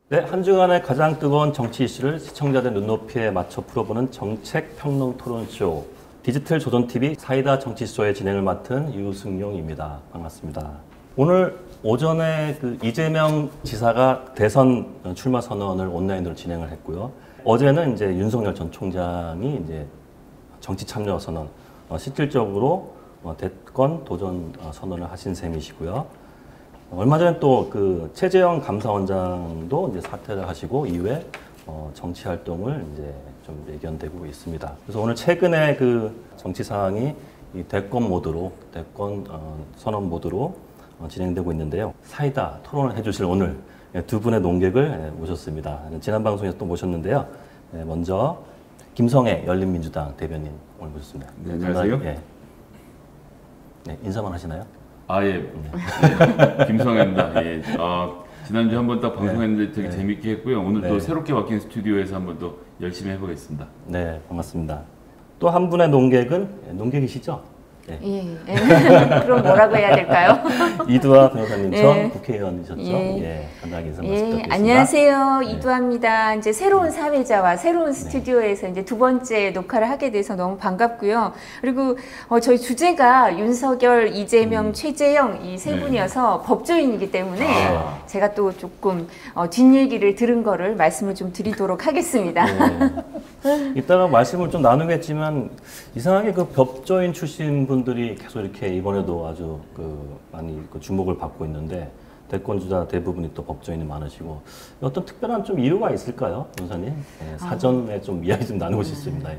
네, 한 주간의 가장 뜨거운 정치 이슈를 시청자들 눈높이에 맞춰 풀어보는 정책 평론 토론쇼. 디지털 조선TV 사이다 정치쇼의 진행을 맡은 유승용입니다. 반갑습니다. 오늘 오전에 이재명 지사가 대선 출마 선언을 온라인으로 진행을 했고요. 어제는 이제 윤석열 전 총장이 이제 정치 참여 선언, 실질적으로 대권 도전 선언을 하신 셈이시고요. 얼마 전에 또 최재형 감사원장도 이제 사퇴를 하시고 이후에 정치 활동을 이제 좀 예견되고 있습니다. 그래서 오늘 최근에 정치 상황이 이 대권 모드로, 대권 선언 모드로 진행되고 있는데요. 사이다 토론을 해주실 오늘 두 분의 논객을 모셨습니다. 지난 방송에서 또 모셨는데요. 먼저 김성애 열린민주당 대변인 오늘 모셨습니다. 네, 안녕하세요. 네, 인사만 하시나요? 예. 네. 김성애입니다. 예. 지난주에 한번 딱 방송했는데 되게 재밌게 했고요. 오늘 또 새롭게 바뀐 스튜디오에서 한번 또 열심히 해보겠습니다. 네, 반갑습니다. 또 한 분의 논객은, 논객이시죠? 네. 예. 그럼 뭐라고 해야 될까요? 이두아 변호사님 전 국회의원이셨죠? 간단하게 인사 말씀드리겠습니다. 안녕하세요. 이두아입니다. 이제 새로운 사회자와 새로운 스튜디오에서 이제 두 번째 녹화를 하게 돼서 너무 반갑고요. 그리고 저희 주제가 윤석열, 이재명, 최재형 이 세 분이어서 법조인이기 때문에 제가 또 조금 뒷얘기를 들은 거를 말씀을 좀 드리도록 하겠습니다. 이따가 말씀을 좀 나누겠지만 이상하게 법조인 출신 분들이 계속 이렇게 이번에도 아주 많이 주목을 받고 있는데 대권 주자 대부분이 또 법조인이 많으시고 어떤 특별한 좀 이유가 있을까요, 변호사님? 사전에 좀 이야기 좀 나누고 싶습니다.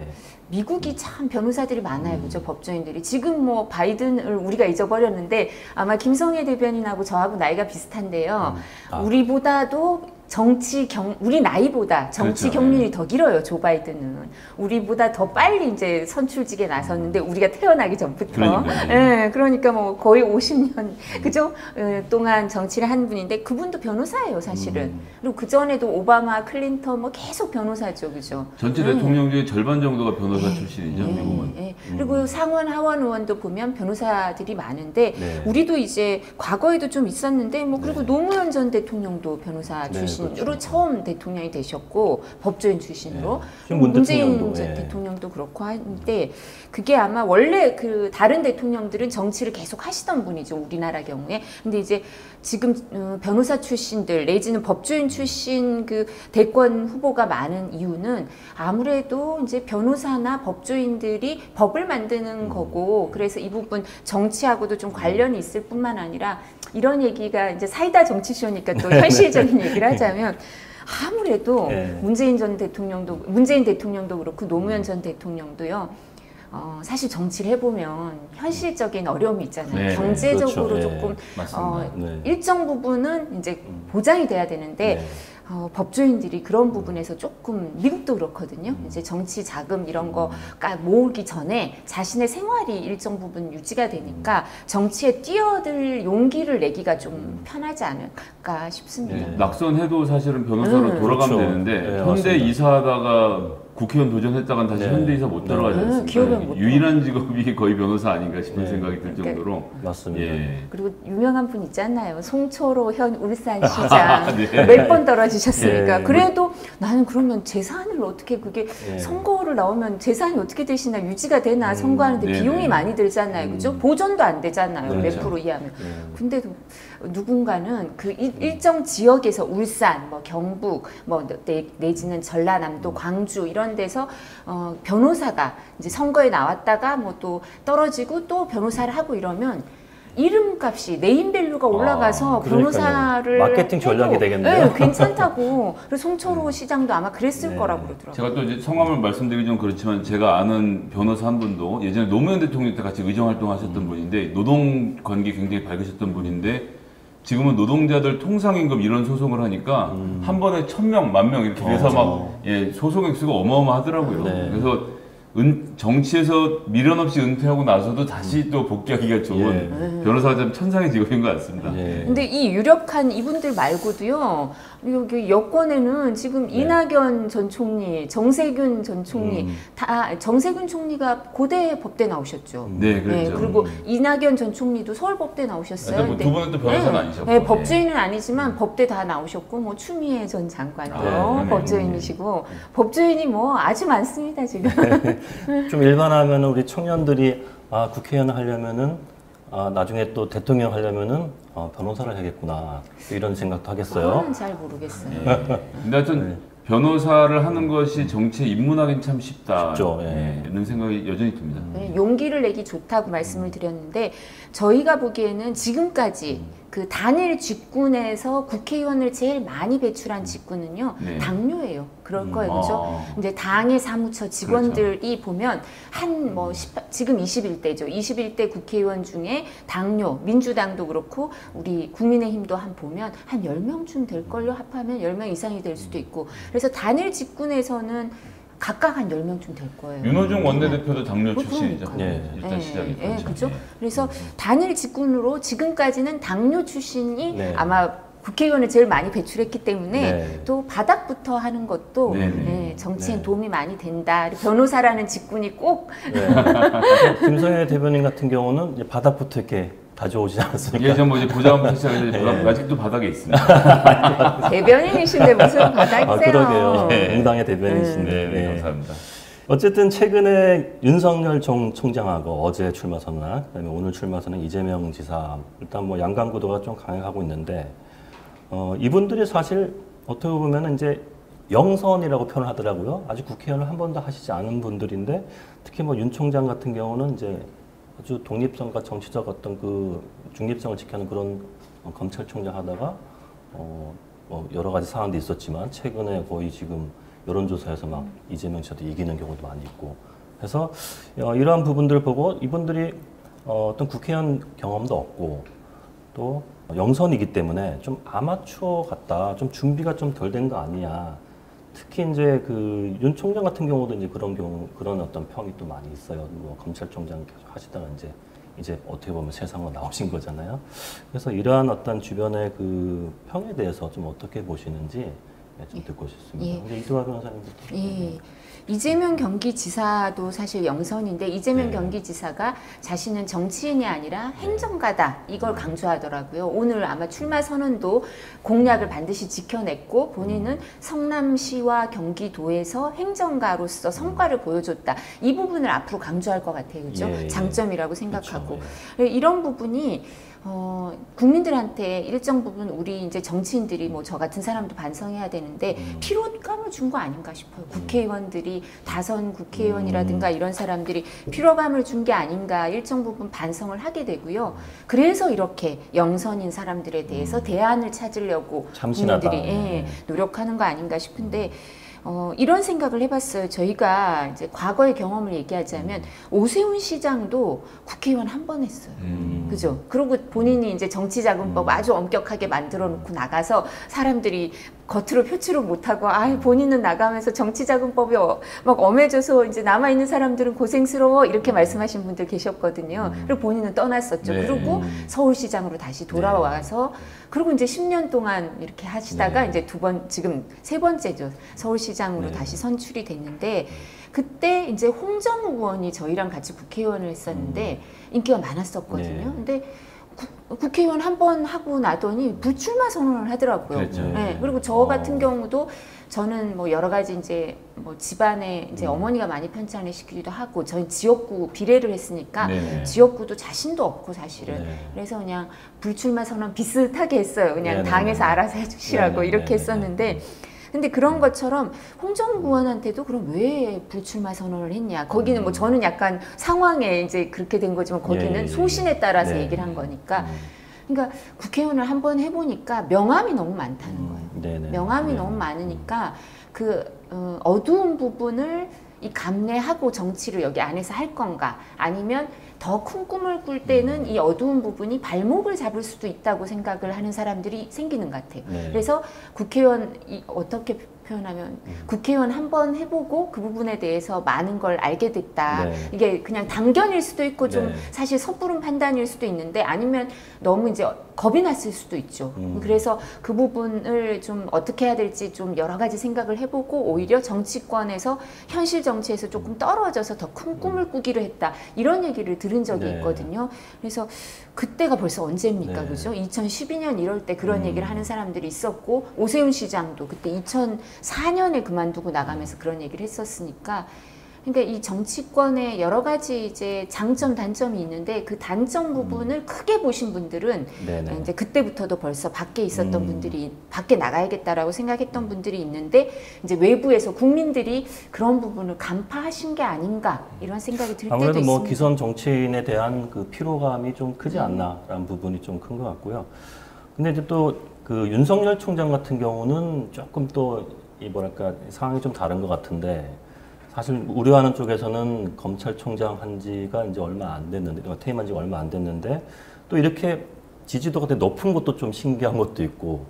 미국이 참 변호사들이 많아요, 그죠? 법조인들이. 지금 뭐 바이든을 우리가 잊어버렸는데 아마 김성애 대변인하고 저하고 나이가 비슷한데요. 우리보다도 우리 나이보다 정치 그렇죠. 경륜이 더 길어요, 조 바이든은. 우리보다 더 빨리 이제 선출직에 나섰는데, 우리가 태어나기 전부터. 그러니까 뭐 거의 50년, 그죠? 동안 정치를 한 분인데, 그분도 변호사예요, 사실은. 그리고 그전에도 오바마, 클린턴 뭐 계속 변호사죠, 그죠? 전체 대통령 중에 절반 정도가 변호사 출신이죠, 미국은. 그리고 상원, 하원 의원도 보면 변호사들이 많은데, 우리도 이제 과거에도 좀 있었는데, 뭐 그리고 노무현 전 대통령도 변호사 출신. 으로 처음 대통령이 되셨고 법조인 출신으로 문재인 대통령도 그렇고 하는데 그게 아마 원래 다른 대통령들은 정치를 계속 하시던 분이죠, 우리나라 경우에. 근데 이제 지금 변호사 출신들 내지는 법조인 출신 대권 후보가 많은 이유는 아무래도 이제 변호사나 법조인들이 법을 만드는 거고, 그래서 이 부분 정치하고도 좀 관련이 있을 뿐만 아니라, 이런 얘기가 이제 사이다 정치쇼니까 또 현실적인 얘기를 하자면, 아무래도 문재인 대통령도 그렇고 노무현 전 대통령도요, 사실 정치를 해보면 현실적인 어려움이 있잖아요. 경제적으로 그렇죠. 조금 맞습니다. 일정 부분은 이제 보장이 돼야 되는데 법조인들이 그런 부분에서 조금, 미국도 그렇거든요. 이제 정치 자금 이런 거가 모으기 전에 자신의 생활이 일정 부분 유지가 되니까 정치에 뛰어들 용기를 내기가 좀 편하지 않을까 싶습니다. 낙선해도 사실은 변호사로 돌아가면 되는데 현대 이사하다가 국회의원 도전했다간 다시 현대이사 못 들어가지 않습니까? 유일한 직업이 거의 변호사 아닌가 싶은 생각이 들 정도로. 맞습니다. 그리고 유명한 분 있잖아요. 송초로 현 울산시장 몇 번 떨어지셨으니까. 그래도 나는 그러면 재산을 어떻게, 그게 선거를 나오면 재산이 어떻게 되시나, 유지가 되나, 선거하는데 비용이 많이 들잖아요, 그죠? 보존도 안 되잖아요, 몇 프로 이하면. 근데도 누군가는 일정 지역에서 울산, 뭐 경북, 뭐 내지는 전라남도, 광주 이런 데서 변호사가 이제 선거에 나왔다가 뭐 또 떨어지고 또 변호사를 하고 이러면 이름값이, 네임밸류가 올라가서 변호사를 마케팅 전략이 되겠네요. 괜찮다고. 그래서 송초로 시장도 아마 그랬을 거라고 그러더라고요. 제가 또 이제 성함을 말씀드리기 좀 그렇지만, 제가 아는 변호사 한 분도 예전에 노무현 대통령 때 같이 의정활동하셨던 분인데, 노동관계 굉장히 밝으셨던 분인데, 지금은 노동자들 통상임금 이런 소송을 하니까 한 번에 1000명, 10,000명 이렇게 돼서 막 소송 액수가 어마어마하더라고요. 그래서 정치에서 미련 없이 은퇴하고 나서도 다시 또 복귀하기가 좋은 변호사가 참 천상의 직업인 것 같습니다. 근데 이 유력한 이분들 말고도요, 여기 여권에는 지금 이낙연 전 총리, 정세균 전 총리, 다 정세균 총리가 고대 법대 나오셨죠. 네, 그렇죠. 그리고 이낙연 전 총리도 서울법대 나오셨어요. 뭐 두 분은 또 변호사는 아니셨고. 네, 법조인은 아니지만 법대 다 나오셨고, 뭐 추미애 전 장관도 법조인이시고, 법조인이 뭐 아주 많습니다 지금. 좀 일반하면 우리 청년들이 국회의원 하려면은 나중에 또 대통령 하려면은 변호사를 해야겠구나 이런 생각도 하겠어요. 저는 잘 모르겠어요. 근데 하여튼 변호사를 하는 것이 정치에 입문하기는 참 쉽다. 쉽죠. 이런 생각이 여전히 듭니다. 용기를 내기 좋다고 말씀을 드렸는데 저희가 보기에는 지금까지 그 단일 직군에서 국회의원을 제일 많이 배출한 직군은요 당뇨예요. 그럴 거예요, 그렇죠? 이제 당의 사무처 직원들이 보면 지금 21대죠. 21대 국회의원 중에 당뇨, 민주당도 그렇고 우리 국민의힘도 보면 한 10명쯤 될 걸요. 합하면 10명 이상이 될 수도 있고. 그래서 단일 직군에서는 각각 한 10명쯤 될 거예요. 윤호중 원내대표도 당뇨 출신이죠. 네. 일단 시작이 그렇죠. 그래서 단일 직군으로 지금까지는 당뇨 출신이 아마 국회의원을 제일 많이 배출했기 때문에 또 바닥부터 하는 것도 정치엔 도움이 많이 된다. 변호사라는 직군이 꼭 김성애 대변인 같은 경우는 이제 바닥부터 이렇게 가져오지 않았습니까? 예전 뭐 이제 보좌관부터 시작해서 아직도 바닥에 있습니다. 대변인이신데 무슨 바닥이세요? 그러게요. 응당의 대변인이신데. 네, 감사합니다. 어쨌든 최근에 윤석열 총장하고 어제 출마 선언, 그다음에 오늘 출마 선언 이재명 지사, 일단 뭐 양강 구도가 좀 강해가고 있는데 이분들이 사실 어떻게 보면 이제 영선이라고 표현을 하더라고요. 아직 국회의원을 한 번도 하시지 않은 분들인데 특히 뭐 윤 총장 같은 경우는 이제 아주 독립성과 정치적 어떤 그 중립성을 지켜는 그런 검찰총장 하다가 뭐 여러 가지 상황도 있었지만 최근에 거의 지금 여론조사에서 막 이재명 씨도 이기는 경우도 많이 있고 그래서 이러한 부분들을 보고 이분들이 어떤 국회의원 경험도 없고 또 영선이기 때문에 좀 아마추어 같다, 좀 준비가 좀 덜 된 거 아니냐. 특히 이제 그 윤 총장 같은 경우도 이제 그런 어떤 평이 또 많이 있어요. 뭐 검찰총장 계속 하시다가 이제 어떻게 보면 세상으로 나오신 거잖아요. 그래서 이러한 어떤 주변의 그 평에 대해서 좀 어떻게 보시는지 좀 듣고 싶습니다. 이제 이두화 변호사님부터. 이재명 경기지사도 사실 영선인데 이재명 경기지사가 자신은 정치인이 아니라 행정가다 이걸 강조하더라고요. 오늘 아마 출마 선언도 공약을 반드시 지켜냈고 본인은 성남시와 경기도에서 행정가로서 성과를 보여줬다. 이 부분을 앞으로 강조할 것 같아요. 그렇죠? 장점이라고 생각하고. 그렇죠. 이런 부분이 국민들한테 일정 부분 우리 이제 정치인들이 뭐 저 같은 사람도 반성해야 되는데 피로감을 준 거 아닌가 싶어요. 국회의원들이 다선 국회의원이라든가 이런 사람들이 피로감을 준 게 아닌가 일정 부분 반성을 하게 되고요. 그래서 이렇게 영선인 사람들에 대해서 대안을 찾으려고 참신하다. 국민들이 노력하는 거 아닌가 싶은데 이런 생각을 해봤어요. 저희가 이제 과거의 경험을 얘기하자면 오세훈 시장도 국회의원 한 번 했어요. 그죠? 그리고 본인이 이제 정치자금법 아주 엄격하게 만들어 놓고 나가서 사람들이 겉으로 표출을 못하고 본인은 나가면서 정치자금법이 막 엄해져서 이제 남아있는 사람들은 고생스러워 이렇게 말씀하신 분들 계셨거든요. 그리고 본인은 떠났었죠. 그리고 서울시장으로 다시 돌아와서 그리고 이제 10년 동안 이렇게 하시다가 이제 지금 세 번째죠. 서울시장으로 다시 선출이 됐는데 그때 이제 홍정우 의원이 저희랑 같이 국회의원을 했었는데 인기가 많았었거든요. 근데 국회의원 한 번 하고 나더니 불출마 선언을 하더라고요. 그렇죠. 그리고 저 같은 경우도 저는 뭐 여러 가지 이제 뭐 집안에 이제 어머니가 많이 편찬을 시키기도 하고 저희 지역구 비례를 했으니까 지역구도 자신도 없고 사실은 그래서 그냥 불출마 선언 비슷하게 했어요. 그냥 당에서 알아서 해주시라고 이렇게 했었는데 근데 그런 것처럼 홍정우 의원한테도 그럼 왜 불출마 선언을 했냐. 거기는 뭐 저는 약간 상황에 이제 그렇게 된 거지만 거기는 소신에 따라서 얘기를 한 거니까. 그러니까 국회의원을 한번 해보니까 명함이 너무 많다는 거예요. 명함이 너무 많으니까 그 어두운 부분을 이 감내하고 정치를 여기 안에서 할 건가 아니면 더 큰 꿈을 꿀 때는 이 어두운 부분이 발목을 잡을 수도 있다고 생각을 하는 사람들이 생기는 것 같아요. 그래서 국회의원이 어떻게 표현하면 국회의원 한 번 해보고 그 부분에 대해서 많은 걸 알게 됐다. 네. 이게 그냥 단견일 수도 있고 좀 네. 사실 섣부른 판단일 수도 있는데 아니면 너무 이제 겁이 났을 수도 있죠. 그래서 그 부분을 좀 어떻게 해야 될지 좀 여러 가지 생각을 해보고 오히려 정치권에서 현실 정치에서 조금 떨어져서 더 큰 꿈을 꾸기로 했다. 이런 얘기를 들은 적이 네. 있거든요. 그래서 그때가 벌써 언제입니까? 네. 그죠? 2012년 이럴 때 그런 얘기를 하는 사람들이 있었고 오세훈 시장도 그때 2004년에 그만두고 나가면서 그런 얘기를 했었으니까 그러니까 이 정치권에 여러 가지 이제 장점, 단점이 있는데 그 단점 부분을 크게 보신 분들은 네네. 이제 그때부터도 벌써 밖에 있었던 분들이 밖에 나가야겠다라고 생각했던 분들이 있는데 이제 외부에서 국민들이 그런 부분을 간파하신 게 아닌가 이런 생각이 들 때도 아무래도 있습니다. 뭐 기성 정치인에 대한 그 피로감이 좀 크지 않나라는 부분이 좀 큰 것 같고요. 근데 이제 또 그 윤석열 총장 같은 경우는 조금 또 이 뭐랄까 상황이 좀 다른 것 같은데 사실 우려하는 쪽에서는 검찰총장 한 지가 이제 얼마 안 됐는데 퇴임한 지가 얼마 안 됐는데 또 이렇게 지지도가 되게 높은 것도 좀 신기한 것도 있고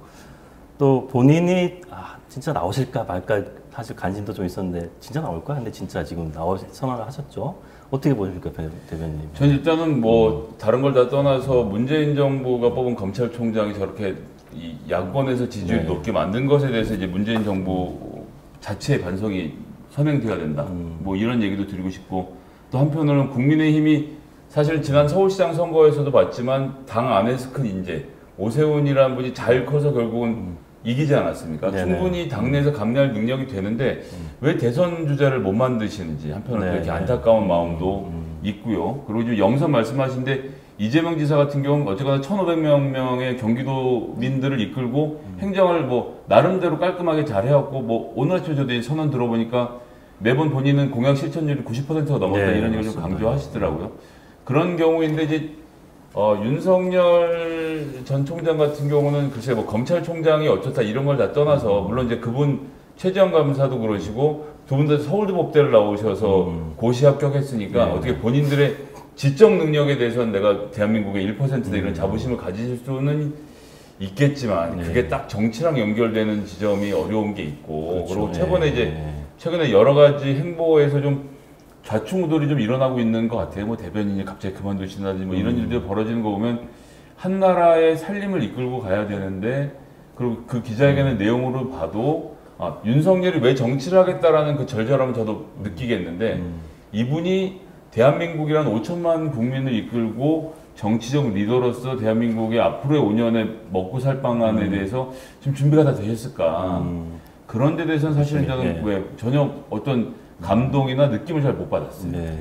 또 본인이 진짜 나오실까 말까 사실 관심도 좀 있었는데 진짜 나올까? 근데 진짜 지금 나올 선언을 하셨죠. 어떻게 보십니까, 대변인? 전 일단은 뭐 다른 걸 다 떠나서 문재인 정부가 뽑은 검찰총장이 저렇게 이 야권에서 지지율이 네. 높게 만든 것에 대해서 이제 문재인 정부 자체의 반성이 선행돼야 된다. 뭐 이런 얘기도 드리고 싶고 또 한편으로는 국민의힘이 사실 지난 서울시장 선거에서도 봤지만 당 안에서 큰 인재 오세훈이라는 분이 잘 커서 결국은 이기지 않았습니까? 네네. 충분히 당내에서 감내할 능력이 되는데 왜 대선 주자를 못 만드시는지 한편으로 네네. 그렇게 안타까운 마음도 있고요. 그리고 지금 영선 말씀하신데 이재명 지사 같은 경우는 어쨌거나 1,500명의 경기도민들을 이끌고 행정을 뭐 나름대로 깔끔하게 잘 해왔고 뭐 오늘 아침에 저도 이 선언 들어보니까 매번 본인은 공약 실천율이 90%가 넘었다 네, 이런 얘기를 좀 맞습니다. 강조하시더라고요. 그런 경우인데 이제 윤석열 전 총장 같은 경우는 글쎄 뭐 검찰총장이 어쩌다 이런 걸 다 떠나서 물론 이제 그분 최재형 감사도 그러시고 두 분 다 서울대법대를 나오셔서 고시 합격했으니까 네. 어떻게 본인들의 지적 능력에 대해서는 내가 대한민국의 1%다 이런 자부심을 가지실 수는 있겠지만 네. 그게 딱 정치랑 연결되는 지점이 어려운 게 있고 그렇죠. 그리고 최근에 이제 네. 최근에 여러 가지 행보에서 좀 좌충우돌이 좀 일어나고 있는 것 같아요. 뭐 대변인이 갑자기 그만두신다든지 뭐 이런 일들이 벌어지는 거 보면 한 나라의 살림을 이끌고 가야 되는데 그리고 그 기자회견의 내용으로 봐도 윤석열이 왜 정치를 하겠다라는 그 절절함을 저도 느끼겠는데 이분이 대한민국이란 5천만 국민을 이끌고 정치적 리더로서 대한민국의 앞으로의 5년의 먹고 살 방안에 대해서 지금 준비가 다 되셨을까? 그런 데 대해서는 사실은 저는 네. 왜 전혀 어떤 감동이나 느낌을 잘 못 받았어요. 네.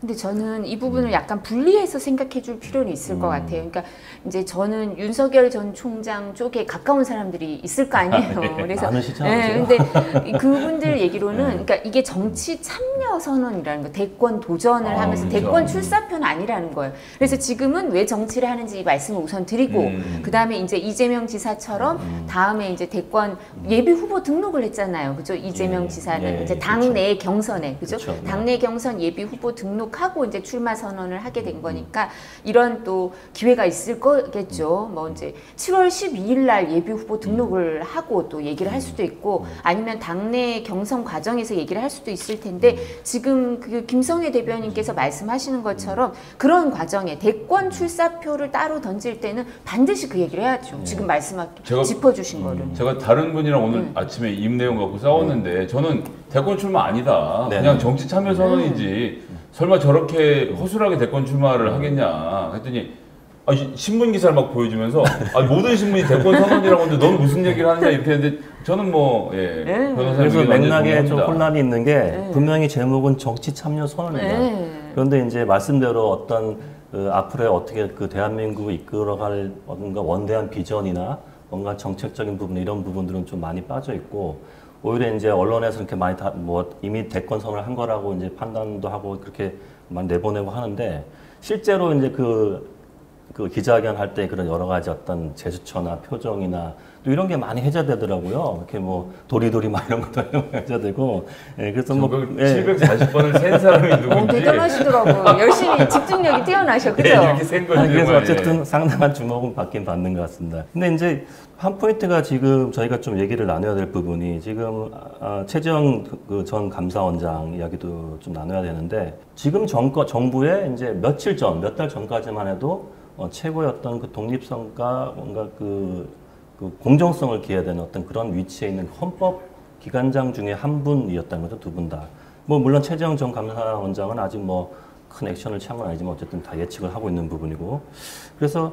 근데 저는 이 부분을 약간 분리해서 생각해 줄 필요는 있을 것 같아요. 그러니까 이제 저는 윤석열 전 총장 쪽에 가까운 사람들이 있을 거 아니에요. 그래서 많으시지 네, 않으세요? 근데 그분들 얘기로는 그러니까 이게 정치 참여 선언이라는 거, 대권 도전을 하면서 그렇죠. 대권 출사표는 아니라는 거예요. 그래서 지금은 왜 정치를 하는지 이 말씀을 우선 드리고 그다음에 이제 이재명 지사처럼 다음에 이제 대권 예비 후보 등록을 했잖아요. 그죠? 이재명 예, 지사는 예, 이제 그렇죠. 당내 경선에 그죠? 그렇죠. 당내 경선 예비 후보 등록하고 이제 출마 선언을 하게 된 거니까 이런 또 기회가 있을 거겠죠. 뭐 이제 7월 12일 날 예비 후보 등록을 하고 또 얘기를 할 수도 있고 아니면 당내 경선 과정에서 얘기를 할 수도 있을 텐데 지금 그 김성애 대변인께서 말씀하시는 것처럼 그런 과정에 대권 출사표를 따로 던질 때는 반드시 그 얘기를 해야죠. 지금 제가- 짚어주신 거를. 제가 다른 분이랑 오늘 아침에 이 내용 갖고 싸웠는데 저는 대권 출마 아니다. 네. 그냥 정치 참여 선언이지. 설마 저렇게 허술하게 대권 출마를 하겠냐. 했더니 신문 기사를 막 보여주면서 모든 신문이 대권 선언이라고 하는데 넌 무슨 얘기를 하느냐 이렇게 했는데 저는 뭐 변호사님 그래서 의견 완전히 맥락에 좀 동의합니다. 혼란이 있는 게 분명히 제목은 정치 참여 선언이다. 네. 그런데 이제 말씀대로 어떤 앞으로의 어떻게 그 대한민국을 이끌어갈 뭔가 원대한 비전이나 뭔가 정책적인 부분 이런 부분들은 좀 많이 빠져 있고 오히려 이제 언론에서 이렇게 많이 이미 대권 선언을 한 거라고 이제 판단도 하고 그렇게 많이 내보내고 하는데 실제로 이제 그 그 기자회견 할 때 그런 여러 가지 어떤 제스처나 표정이나 또 이런 게 많이 해제되더라고요. 이렇게 뭐 도리도리 막 이런 것도 해제되고. 예, 그래서 뭐 740번을 센 사람이 누군지. 대단하시더라고요. 열심히 집중력이 뛰어나셔, 그죠? 네, 이렇게 센 거죠. 그래서 어쨌든 상당한 주목은 받긴 받는 것 같습니다. 근데 이제 한 포인트가 지금 저희가 좀 얘기를 나눠야 될 부분이 지금 최재형 전 감사원장 이야기도 좀 나눠야 되는데 지금 정부의 이제 며칠 전, 몇 달 전까지만 해도 최고의 어떤 그 독립성과 뭔가 그 공정성을 기해야 되는 어떤 그런 위치에 있는 헌법 기관장 중에 한 분이었다는 거죠, 두 분 다. 뭐 물론 최재형 전 감사원장은 아직 뭐 큰 액션을 취한 건 아니지만 어쨌든 다 예측을 하고 있는 부분이고. 그래서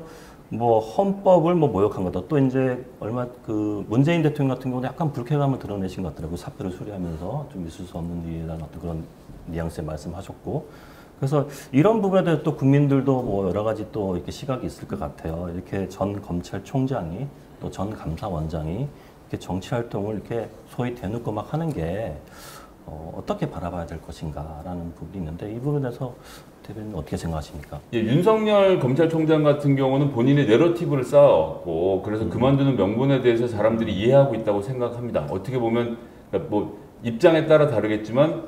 뭐 헌법을 뭐 모욕한 거다. 또 이제 얼마 그 문재인 대통령 같은 경우는 약간 불쾌감을 드러내신 것 같더라고요. 사표를 수리하면서 좀 있을 수 없는 일에 대한 어떤 그런 뉘앙스의 말씀하셨고. 그래서 이런 부분에 대해서 또 국민들도 뭐 여러 가지 또 이렇게 시각이 있을 것 같아요. 이렇게 전 검찰총장이 또 전 감사원장이 이렇게 정치 활동을 이렇게 소위 대놓고 막 하는 게 어떻게 바라봐야 될 것인가라는 부분이 있는데 이 부분에 대해서 대변인 어떻게 생각하십니까? 예, 윤석열 검찰총장 같은 경우는 본인의 내러티브를 쌓아왔고 그래서 그만두는 명분에 대해서 사람들이 이해하고 있다고 생각합니다. 어떻게 보면 뭐 입장에 따라 다르겠지만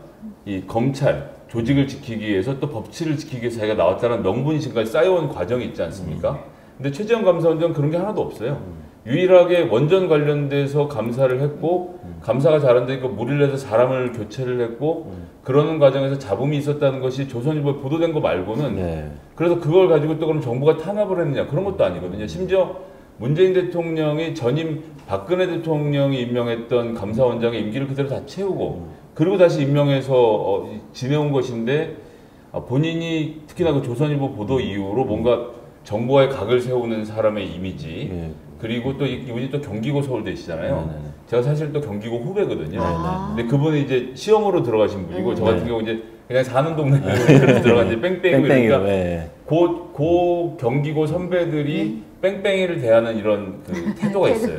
이 검찰 조직을 지키기 위해서 또 법치를 지키기 위해서 자기가 나왔다는 명분이 지금까지 쌓여온 과정이 있지 않습니까? 근데 최재형 감사원장은 그런 게 하나도 없어요. 유일하게 원전 관련돼서 감사를 했고 감사가 잘한다니까 무리를 해서 사람을 교체를 했고 그러는 과정에서 잡음이 있었다는 것이 조선일보에 보도된 거 말고는 네. 그래서 그걸 가지고 또 그럼 정부가 탄압을 했느냐 그런 것도 아니거든요. 심지어 문재인 대통령이 전임 박근혜 대통령이 임명했던 감사원장의 임기를 그대로 다 채우고 그리고 다시 임명해서 지내온 것인데 본인이 특히나 그 조선일보 보도 이후로 뭔가 정부와의 각을 세우는 사람의 이미지 네. 그리고 또 이분이 또 경기고 서울대시잖아요. 네네네. 제가 사실 또 경기고 후배거든요. 아. 근데 그분이 이제 시험으로 들어가신 분이고 저 같은 네. 경우 이제 그냥 사는 동네에 들어간 이제 뺑뺑이 그러니까 네. 고 경기고 선배들이 뺑뺑이를 대하는 이런 그 태도가 있어요.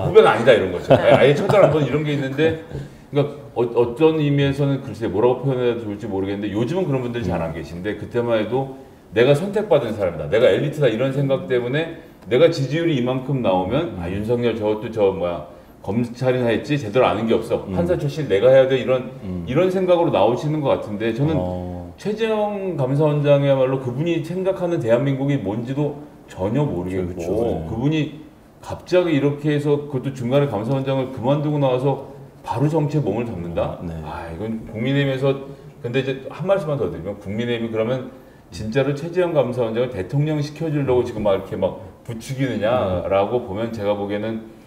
후배가 아니다 이런 거죠. 아예 첫날 한번 이런 게 있는데 그러니까 어떤 의미에서는 글쎄 뭐라고 표현해야 좋을지 모르겠는데 요즘은 그런 분들이 잘 안 계신데 그때만 해도 내가 선택받은 사람이다. 내가 엘리트다 이런 생각 때문에 내가 지지율이 이만큼 나오면 윤석열 저것도 저 뭐야 검찰이나 했지 제대로 아는 게 없어. 판사 출신 내가 해야 돼 이런 생각으로 나오시는 것 같은데 저는 최재형 감사원장이야말로 그분이 생각하는 대한민국이 뭔지도 전혀 모르겠고 그렇죠. 네. 그분이 갑자기 이렇게 해서 그것도 중간에 감사원장을 그만두고 나와서 바로 정치에 몸을 담는다? 네. 이건 국민의힘에서 근데 이제 한 말씀만 더 드리면 국민의힘이 그러면 진짜로 최재형 감사원장을 대통령 시켜주려고 지금 막 이렇게 막 부추기느냐라고 보면 제가 보기에는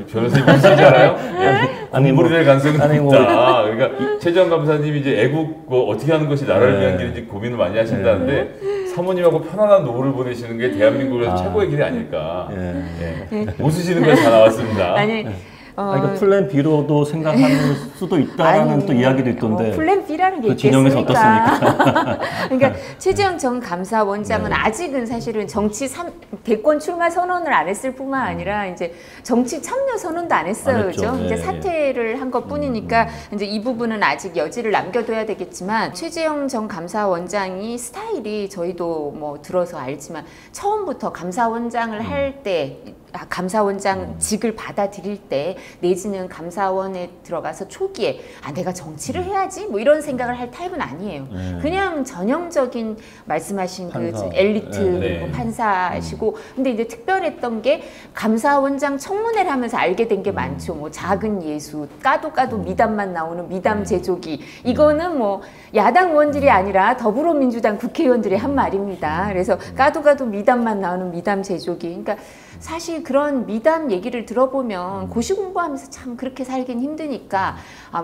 변호사님 보시잖아요. 공부를 될 가능성이 높다. 그러니까 최재형 감사님이 이제 애국 뭐 어떻게 하는 것이 나라를 위한 길인지 고민을 많이 하신다는데 사모님하고 편안한 노후를 보내시는 게 대한민국에서 최고의 길이 아닐까. 웃으시는 거 다 나왔습니다. 아니, 그러니까 플랜 B로도 생각할 수도 있다라는 또 이야기도 있던데. 플랜 B라는 게 그 진영에서 어떻습니까? 그러니까 최재형 전 감사원장은 아직은 사실은 정치 대권 출마 선언을 안 했을 뿐만 아니라 이제 정치 참여 선언도 안 했어요. 그죠? 이제 사퇴를 한 것 뿐이니까 이제 이 부분은 아직 여지를 남겨둬야 되겠지만 최재형 전 감사원장이 스타일이 저희도 뭐 들어서 알지만 처음부터 감사원장을 할 때 감사원장직을 받아들일 때 내지는 감사원에 들어가서 초기에 내가 정치를 해야지 뭐 이런 생각을 할 타입은 아니에요. 그냥 전형적인 말씀하신 판사. 그 엘리트 판사시고 근데 이제 특별했던 게 감사원장 청문회를 하면서 알게 된 게 많죠. 뭐 작은 예수, 까도 미담만 나오는 미담 제조기 이거는 뭐 야당 의원들이 아니라 더불어민주당 국회의원들이 한 말입니다. 그래서 까도 미담만 나오는 미담 제조기. 그러니까 사실 그런 미담 얘기를 들어보면 고시 공부하면서 참 그렇게 살긴 힘드니까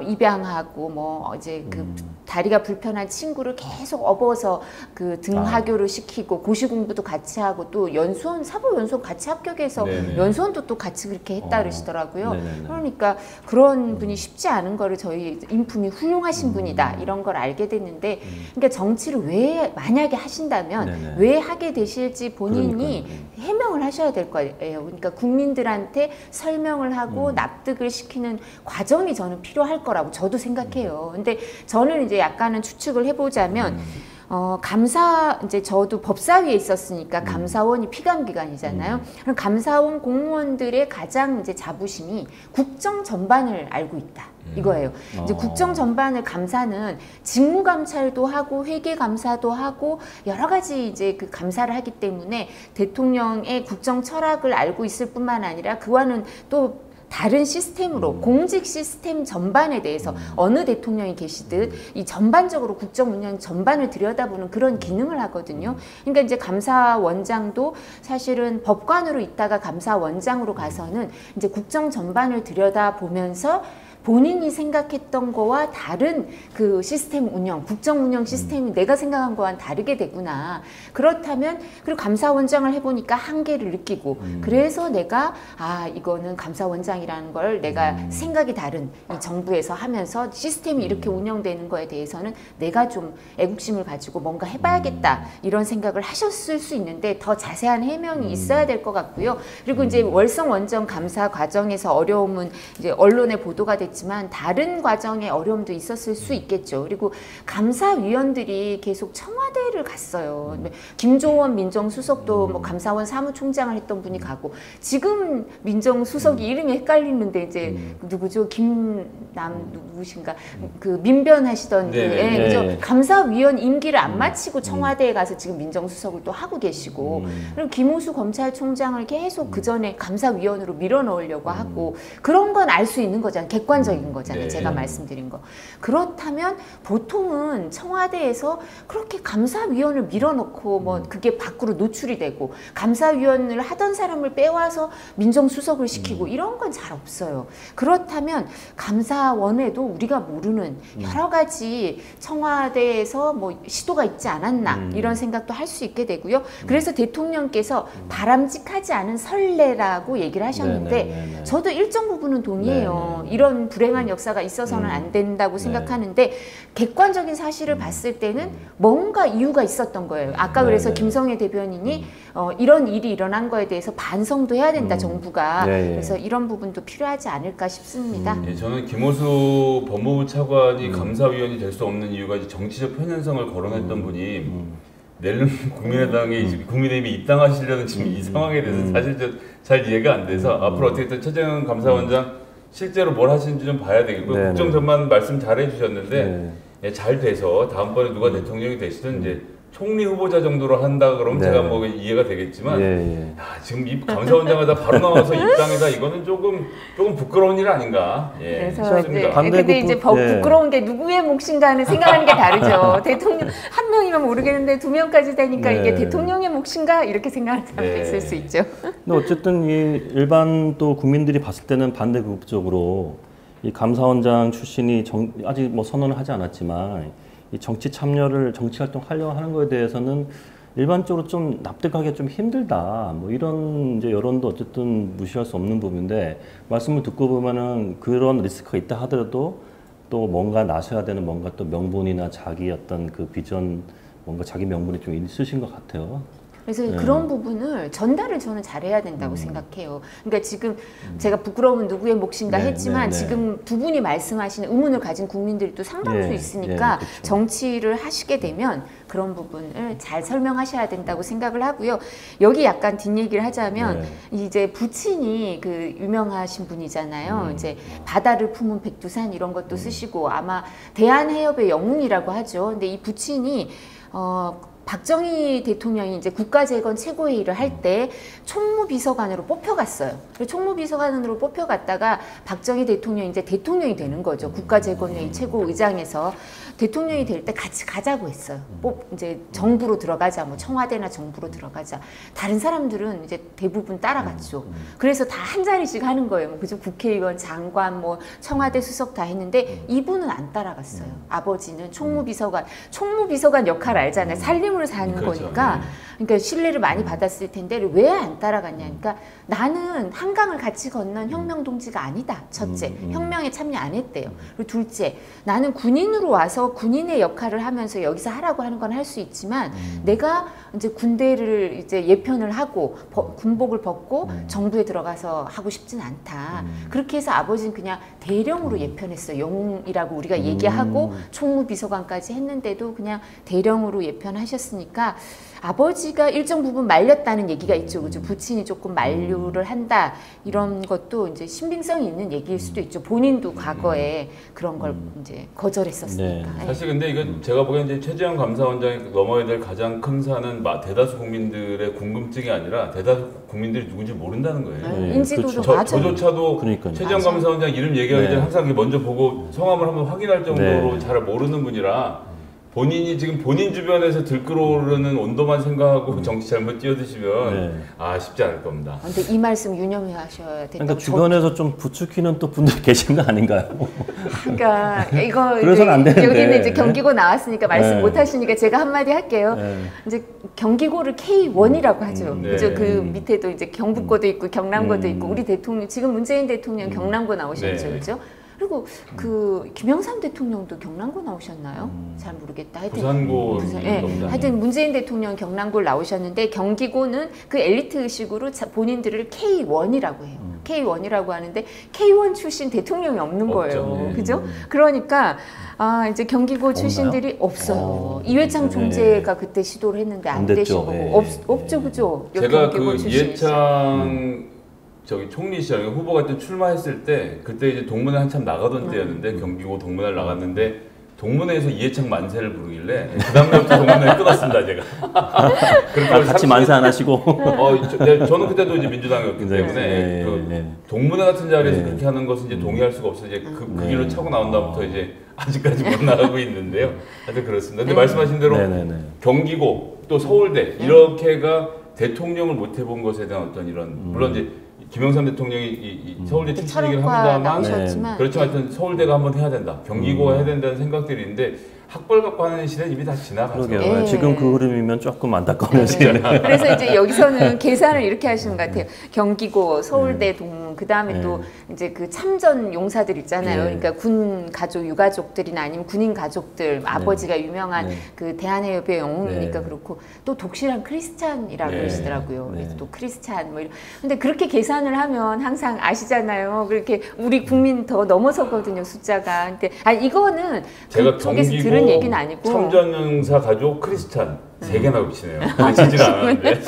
입양하고 뭐 이제 그 다리가 불편한 친구를 계속 업어서 그 등하교를 시키고 고시 공부도 같이 하고 또 연수원 사법 연수원 같이 합격해서 연수원도 또 같이 그렇게 했다 그러시더라고요. 그러니까 그런 분이 쉽지 않은 거를 저희 인품이 훌륭하신 분이다 이런 걸 알게 됐는데 그러니까 정치를 왜 만약에 하신다면 왜 하게 되실지 본인이 해명을 하셔야 될 거예요. 그러니까 국민들한테 설명을 하고 납득을 시키는 과정이 저는 필요할 거라고 저도 생각해요. 근데 저는 이제 약간은 추측을 해보자면 감사, 이제 저도 법사위에 있었으니까 감사원이 피감기관이잖아요. 그럼 감사원 공무원들의 가장 이제 자부심이 국정 전반을 알고 있다. 이거예요. 이제 국정 전반을 감사는 직무 감찰도 하고 회계 감사도 하고 여러 가지 이제 그 감사를 하기 때문에 대통령의 국정 철학을 알고 있을 뿐만 아니라 그와는 또 다른 시스템으로 공직 시스템 전반에 대해서 어느 대통령이 계시듯 이 전반적으로 국정 운영 전반을 들여다보는 그런 기능을 하거든요. 그러니까 이제 감사원장도 사실은 법관으로 있다가 감사원장으로 가서는 이제 국정 전반을 들여다보면서 본인이 생각했던 거와 다른 그 시스템 운영, 국정 운영 시스템이 내가 생각한 거와는 다르게 되구나. 그렇다면 그리고 감사원장을 해보니까 한계를 느끼고 그래서 내가 이거는 감사원장이라는 걸 내가 생각이 다른 이 정부에서 하면서 시스템이 이렇게 운영되는 거에 대해서는 내가 좀 애국심을 가지고 뭔가 해봐야겠다 이런 생각을 하셨을 수 있는데 더 자세한 해명이 있어야 될 것 같고요. 그리고 이제 월성 원전 감사 과정에서 어려움은 이제 언론에 보도가 됐지만 다른 과정에 어려움도 있었을 수 있겠죠. 그리고 감사위원들이 계속 청와대를 갔어요. 김조원 민정수석도 뭐 감사원 사무총장을 했던 분이 가고 지금 민정수석이 이름이 헷갈리는데 이제 누구죠? 누구신가? 그 민변하시던 그죠? 감사위원 임기를 안 마치고 청와대에 가서 지금 민정수석을 또 하고 계시고 그리고 김호수 검찰총장을 계속 그 전에 감사위원으로 밀어넣으려고 하고 그런 건 알 수 있는 거잖아요. 객관적인 거잖아요. 제가 말씀드린 거. 그렇다면 보통은 청와대에서 그렇게 감사위원을 밀어넣고 뭐 그게 밖으로 노출이 되고 감사위원을 하던 사람을 빼와서 민정수석을 시키고 이런 건 잘 없어요. 그렇다면 감사원에도 우리가 모르는 여러 가지 청와대에서 뭐 시도가 있지 않았나 이런 생각도 할 수 있게 되고요. 그래서 대통령께서 바람직하지 않은 선례라고 얘기를 하셨는데 저도 일정 부분은 동의해요. 이런 불행한 역사가 있어서는 안 된다고 생각하는데 객관적인 사실을 봤을 때는 뭔가 이유가 있었던 거예요. 아까 그래서 김성애 대변인이 이런 일이 일어난 거에 대해서 반성도 해야 된다 정부가. 그래서 이런 부분도 필요하지 않을까 싶습니다. 저는 김호수 법무부 차관이 감사위원이 될 수 없는 이유가 이제 정치적 편향성을 거론했던 분이 낼름 국민의힘에 입당하시려는 지금 이 상황에 대해서 사실 잘 이해가 안 돼서 앞으로 어떻게든 최재형 감사원장 실제로 뭘 하시는지 좀 봐야 되겠고요. 국정 전반 말씀 잘 해주셨는데 잘 돼서 다음번에 누가 대통령이 되시든 이제 총리 후보자 정도로 한다 그러면 제가 뭐 이해가 되겠지만 지금 이 감사원장마다 바로 나와서 입당이다 이거는 조금 부끄러운 일 아닌가. 그래서 근데 이제 부끄러운 게 누구의 몫인가는 생각하는 게 다르죠. 대통령 한 명이면 모르겠는데 두 명까지 되니까 이게 대통령의 몫인가 이렇게 생각하는 사람도 있을 수 있죠. 근데 어쨌든 이 일반 또 국민들이 봤을 때는 반대급적으로 이 감사원장 출신이 아직 뭐 선언을 하지 않았지만 이 정치 참여를 정치 활동하려고 하는 거에 대해서는 일반적으로 좀 납득하기 좀 힘들다. 뭐 이런 이제 여론도 어쨌든 무시할 수 없는 부분인데 말씀을 듣고 보면은 그런 리스크가 있다 하더라도 또 뭔가 나셔야 되는 뭔가 또 명분이나 자기 어떤 그 비전 뭔가 자기 명분이 좀 있으신 것 같아요. 그래서 그런 부분을 전달을 저는 잘해야 된다고 생각해요. 그러니까 지금 제가 부끄러움은 누구의 몫인가 했지만 지금 두 분이 말씀하시는 의문을 가진 국민들이 또 상당수 있으니까 그렇죠. 정치를 하시게 되면 그런 부분을 잘 설명하셔야 된다고 생각을 하고요. 여기 약간 뒷얘기를 하자면 이제 부친이 그 유명하신 분이잖아요. 이제 바다를 품은 백두산 이런 것도 쓰시고 아마 대한해협의 영웅이라고 하죠. 근데 이 부친이 박정희 대통령이 이제 국가재건 최고회의를 할 때 총무비서관으로 뽑혀갔어요. 총무비서관으로 뽑혀갔다가 박정희 대통령이 이제 대통령이 되는 거죠. 국가재건회의 최고의장에서 대통령이 될 때 같이 가자고 했어요. 이제 정부로 들어가자, 뭐 청와대나 정부로 들어가자. 다른 사람들은 이제 대부분 따라갔죠. 그래서 다 한 자리씩 하는 거예요. 뭐 그죠? 국회의원, 장관, 뭐 청와대 수석 다 했는데 이분은 안 따라갔어요. 아버지는 총무비서관 역할 알잖아요. 살림으로 사는 거니까. 그러니까 신뢰를 많이 받았을 텐데 왜 안 따라갔냐. 그러니까 나는 한강을 같이 건넌 혁명동지가 아니다. 첫째, 혁명에 참여 안 했대요. 그리고 둘째, 나는 군인으로 와서 군인의 역할을 하면서 여기서 하라고 하는 건 할 수 있지만 내가 이제 군대를 이제 예편을 하고 군복을 벗고 정부에 들어가서 하고 싶진 않다. 그렇게 해서 아버지는 그냥 대령으로 예편했어요. 영웅이라고 우리가 얘기하고 총무비서관까지 했는데도 그냥 대령으로 예편하셨으니까 아버지가 일정 부분 말렸다는 얘기가 있죠. 그죠? 부친이 조금 만류를 한다. 이런 것도 이제 신빙성이 있는 얘기일 수도 있죠. 본인도 과거에 그런 걸 이제 거절했었으니까. 네. 사실 근데 이건 제가 보기엔 이제 최재형 감사원장이 넘어야 될 가장 큰 산은 대다수 국민들의 궁금증이 아니라 대다수 국민들이 누군지 모른다는 거예요. 네. 인지도도 그렇죠. 맞아요. 저조차도 그러니까요. 최재형 감사원장 이름 얘기하기 전에 네. 항상 먼저 보고 성함을 한번 확인할 정도로 네. 잘 모르는 분이라 본인이 지금 본인 주변에서 들끓어오르는 온도만 생각하고 정치 잘못 뛰어드시면 네. 쉽지 않을 겁니다. 근데 이 말씀 유념해 하셔야 된다고. 그러니까 주변에서 좀 부추기는 또 분들이 계신 거 아닌가요? 그러니까 이거 그래서는 안 되는데. 여기는 이제 경기고 나왔으니까 말씀 네. 못 하시니까 제가 한마디 할게요. 네. 이제 경기고를 K1이라고 하죠. 네. 그죠? 그 밑에도 이제 경북고도 있고 경남고도 있고 우리 대통령 지금 문재인 대통령 경남고 나오셨죠, 네. 그죠? 그리고 그 김영삼 대통령도 경남고 나오셨나요? 잘 모르겠다. 하여튼 부산고 예. 하여튼 문재인 대통령 경남고 나오셨는데 경기고는 그 엘리트 의식으로 본인들을 K1이라고 해요. K1이라고 하는데 K1 출신 대통령이 없는 거예요. 없죠. 네. 그죠? 그러니까 이제 경기고 출신들이 없어요. 이회창 총재가 그때 시도를 했는데 안 됐죠. 되신 거고 예. 없죠, 그죠? 제가 경기고 그 출신이시죠. 이해창 총리 시절 후보가 때 출마했을 때 그때 이제 동문회 한참 나가던 때였는데 경기고 동문회를 나갔는데 동문회에서 이해창 만세를 부르길래 그 다음날부터 동문회 끊었습니다 제가. 같이 만세 안 하시고. 저는 그때도 이제 민주당이었기 네, 때문에 네. 동문회 같은 자리에서 네. 그렇게 하는 것은 이제 동의할 수가 없어서 이제 그 길로 네. 차고 나온 다음부터 이제 아직까지 못 나가고 있는데요. 하여튼 그렇습니다. 근데 말씀하신 대로 경기고 또 서울대 이렇게가 대통령을 못 해본 것에 대한 어떤 이런 물론 이제 김영삼 대통령이 이 서울대 출신이긴 합니다만 나오셨지만 그렇지만 하여튼 서울대가 한번 해야 된다. 경기고가 해야 된다는 생각들이 있는데 학벌 갖고 하는 시대는 이미 다 지나가서 그러게요. 예. 지금 그 흐름이면 조금 안타까운 시기네. 그래서 이제 여기서는 계산을 이렇게 하시는 것 같아요. 경기고, 서울대 동문, 그 다음에 또 이제 그 참전 용사들 있잖아요. 그러니까 군 가족, 유가족들이나 아니면 군인 가족들, 아버지가 유명한 그 대한해협의 영웅이니까 그렇고 또 독실한 크리스찬이라고 그러시더라고요. 그래서 또 크리스찬 뭐 이런. 근데 그렇게 계산을 하면 항상 아시잖아요. 그렇게 우리 국민 더 넘어서거든요, 숫자가. 근데 이거는 제가 그쪽에서 경기고 들은 얘기는 아니고. 참전용사 가족 크리스찬 3개나 붙이네요. 붙이지가 않았는데.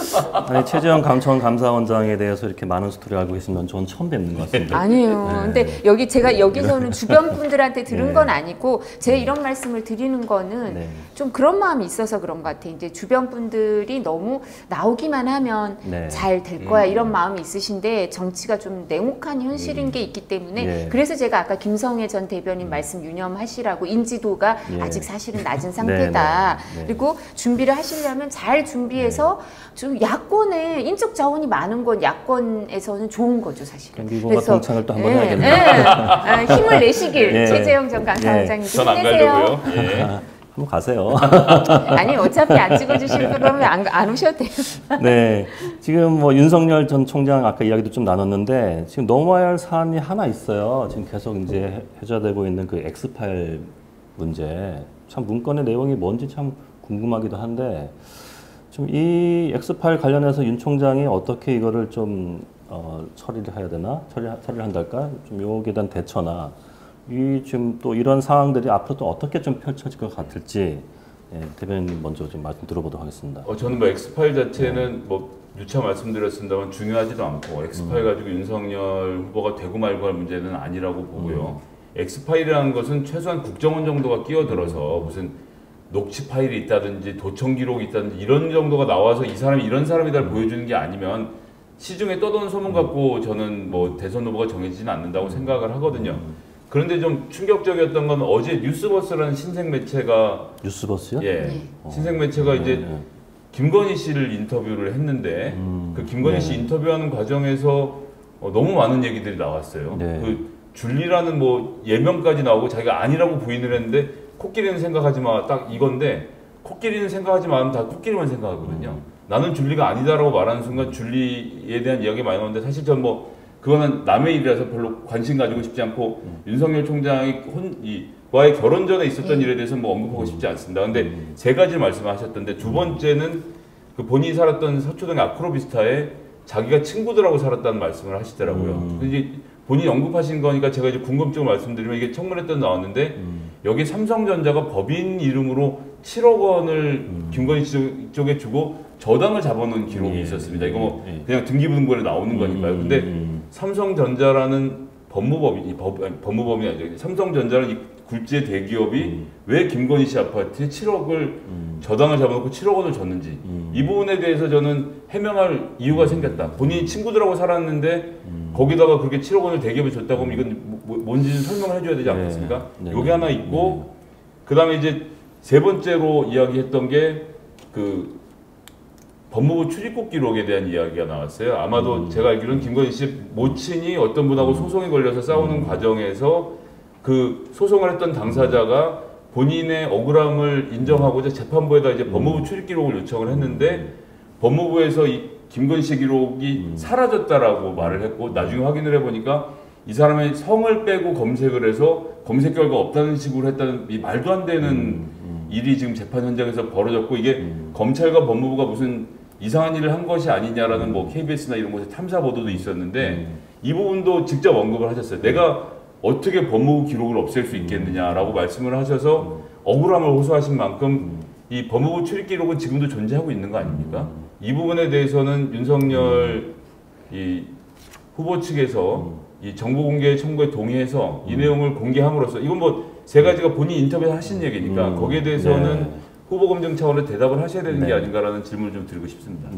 아니, 최재형 전 감사원장에 대해서 이렇게 많은 스토리를 알고 계시면 전 처음 뵙는 것 같습니다. 아니에요. 근데 제가 여기서는 주변 분들한테 들은 건 아니고 제가 이런 말씀을 드리는 거는 좀 그런 마음이 있어서 그런 것 같아요. 이제 주변 분들이 너무 나오기만 하면 잘 될 거야 이런 마음이 있으신데 정치가 좀 냉혹한 현실인 게 있기 때문에 그래서 제가 아까 김성애 전 대변인 말씀 유념하시라고 인지도가 아직 사실은 낮은 상태다. 그리고 준비를 하시려면 잘 준비해서 좀 야권에 인적 자원이 많은 건 야권에서는 좋은 거죠 사실은. 경기고가 동창을 또 한번 해야겠네요. 힘을 내시길 최재형 전 감사원장님 전 안 힘내세요. 가려고요. 한번 가세요. 아니 어차피 안 찍어주실 거면 안 오셔도 돼요. 네, 지금 뭐 윤석열 전 총장 아까 이야기도 좀 나눴는데 지금 넘어야 할 사안이 하나 있어요. 지금 계속 이제 회자되고 있는 그 엑스파일 문제. 참 문건의 내용이 뭔지 참 궁금하기도 한데 좀 이 엑스파일 관련해서 윤 총장이 어떻게 이거를 좀 처리를 해야 되나? 처리를 한달까? 좀 여기에 대한 대처나 지금 또 이런 상황들이 앞으로 또 어떻게 좀 펼쳐질 것 같을지 대변인 먼저 좀 말씀 들어보도록 하겠습니다. 저는 뭐 엑스파일 자체는 뭐 누차 말씀드렸습니다만 중요하지도 않고 엑스파일 가지고 윤석열 후보가 되고 말고 할 문제는 아니라고 보고요. 엑스파일이라는 것은 최소한 국정원 정도가 끼어들어서 무슨 녹취 파일이 있다든지 도청 기록이 있다든지 이런 정도가 나와서 이 사람이 이런 사람이다를 보여주는 게 아니면 시중에 떠도는 소문 갖고 저는 뭐 대선 후보가 정해지지는 않는다고 생각을 하거든요. 그런데 좀 충격적이었던 건 어제 뉴스버스라는 신생 매체가 뉴스버스요? 신생 매체가 이제 김건희 씨를 인터뷰를 했는데 그 김건희 씨 인터뷰하는 과정에서 너무 많은 얘기들이 나왔어요. 그 줄리라는 뭐 예명까지 나오고 자기가 아니라고 부인을 했는데 코끼리는 생각하지 마 딱 이건데 코끼리는 생각하지 마 하면 다 코끼리만 생각하거든요. 나는 줄리가 아니다라고 말하는 순간 줄리에 대한 이야기가 많이 나오는데 사실 전 뭐 그거는 남의 일이라서 별로 관심 가지고 싶지 않고 윤석열 총장이 와의 결혼 전에 있었던 일에 대해서 뭐 언급하고 싶지 않습니다. 근데 세 가지 말씀하셨던데 두 번째는 그 본인이 살았던 서초동의 아크로비스타에 자기가 친구들하고 살았다는 말씀을 하시더라고요. 이제 본인이 언급하신 거니까 제가 이제 궁금증을 말씀드리면 이게 청문회 때 나왔는데 여기 삼성전자가 법인 이름으로 7억 원을 김건희 씨 쪽에 주고 저당을 잡아놓은 기록이 있었습니다. 이거 뭐 그냥 등기부등본에 나오는 거니까요. 근데 삼성전자라는 법무법인이 아니죠. 삼성전자는 이 굴지의 대기업이 왜 김건희 씨 아파트에 7억을 저당을 잡아놓고 7억 원을 줬는지 이 부분에 대해서 저는 해명할 이유가 생겼다. 본인이 친구들하고 살았는데 거기다가 그렇게 7억 원을 대기업에 줬다고 하면 이건 뭔지 설명을 해줘야 되지 않겠습니까? 요게 하나 있고 그 다음에 이제 세 번째로 이야기했던 게 그 법무부 출입국 기록에 대한 이야기가 나왔어요. 아마도 제가 알기로는 김건희 씨 모친이 어떤 분하고 소송에 걸려서 싸우는 과정에서 그 소송을 했던 당사자가 본인의 억울함을 인정하고자 재판부에다 이제 법무부 출입 기록을 요청을 했는데 법무부에서 이 김건희 씨 기록이 사라졌다라고 말을 했고 나중에 확인을 해보니까 이 사람의 성을 빼고 검색을 해서 검색 결과 없다는 식으로 했다는 이 말도 안 되는 일이 지금 재판 현장에서 벌어졌고 이게 검찰과 법무부가 무슨 이상한 일을 한 것이 아니냐라는 뭐 KBS나 이런 곳에 탐사 보도도 있었는데 이 부분도 직접 언급을 하셨어요. 내가 어떻게 법무부 기록을 없앨 수 있겠느냐라고 말씀을 하셔서 억울함을 호소하신 만큼 이 법무부 출입 기록은 지금도 존재하고 있는 거 아닙니까? 이 부분에 대해서는 윤석열 이 후보 측에서 이 정보 공개 청구에 동의해서 이 내용을 공개함으로써 이건 뭐 세 가지가 본인 인터뷰에서 하신 얘기니까 거기에 대해서는 후보 검증 차원의 대답을 하셔야 되는 게 아닌가라는 질문을 좀 드리고 싶습니다.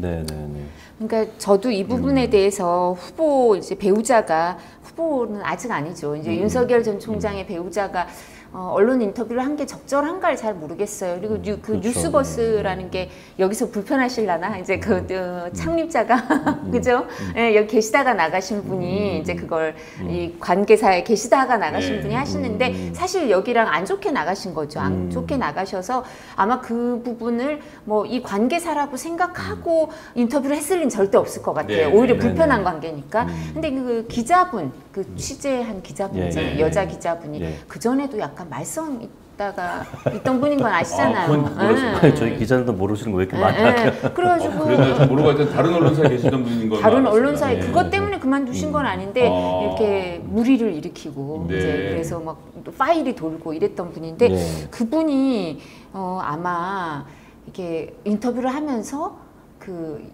그러니까 저도 이 부분에 대해서 후보 이제 배우자가 후보는 아직 아니죠. 이제 윤석열 전 총장의 배우자가 언론 인터뷰를 한 게 적절한가를 잘 모르겠어요. 그리고 그 뉴스버스라는 게 여기서 불편하실라나 이제 그 창립자가 그죠? 예, 여기 계시다가 나가신 분이 이제 그걸 이 관계사에 계시다가 나가신 분이 하시는데 사실 여기랑 안 좋게 나가신 거죠. 안 좋게 나가셔서 아마 그 부분을 뭐 이 관계사라고 생각하고 인터뷰를 했을 리는 절대 없을 것 같아요. 오히려 불편한 관계니까. 근데 그 기자분, 그 취재한 기자분 있잖아요. 여자 기자분이 그 전에도 약간 말썽 있다가 있던 분인 건 아시잖아요. 저희 기자들도 모르시는 거 왜 이렇게 많아요? 그래가지고 그래도 모르고 하여튼 다른 언론사에 계시던 분인 건 다른 언론사에 그것 때문에 그만두신 건 아닌데 이렇게 무리를 일으키고 이제 그래서 막 또 파일이 돌고 이랬던 분인데 그분이 아마 이렇게 인터뷰를 하면서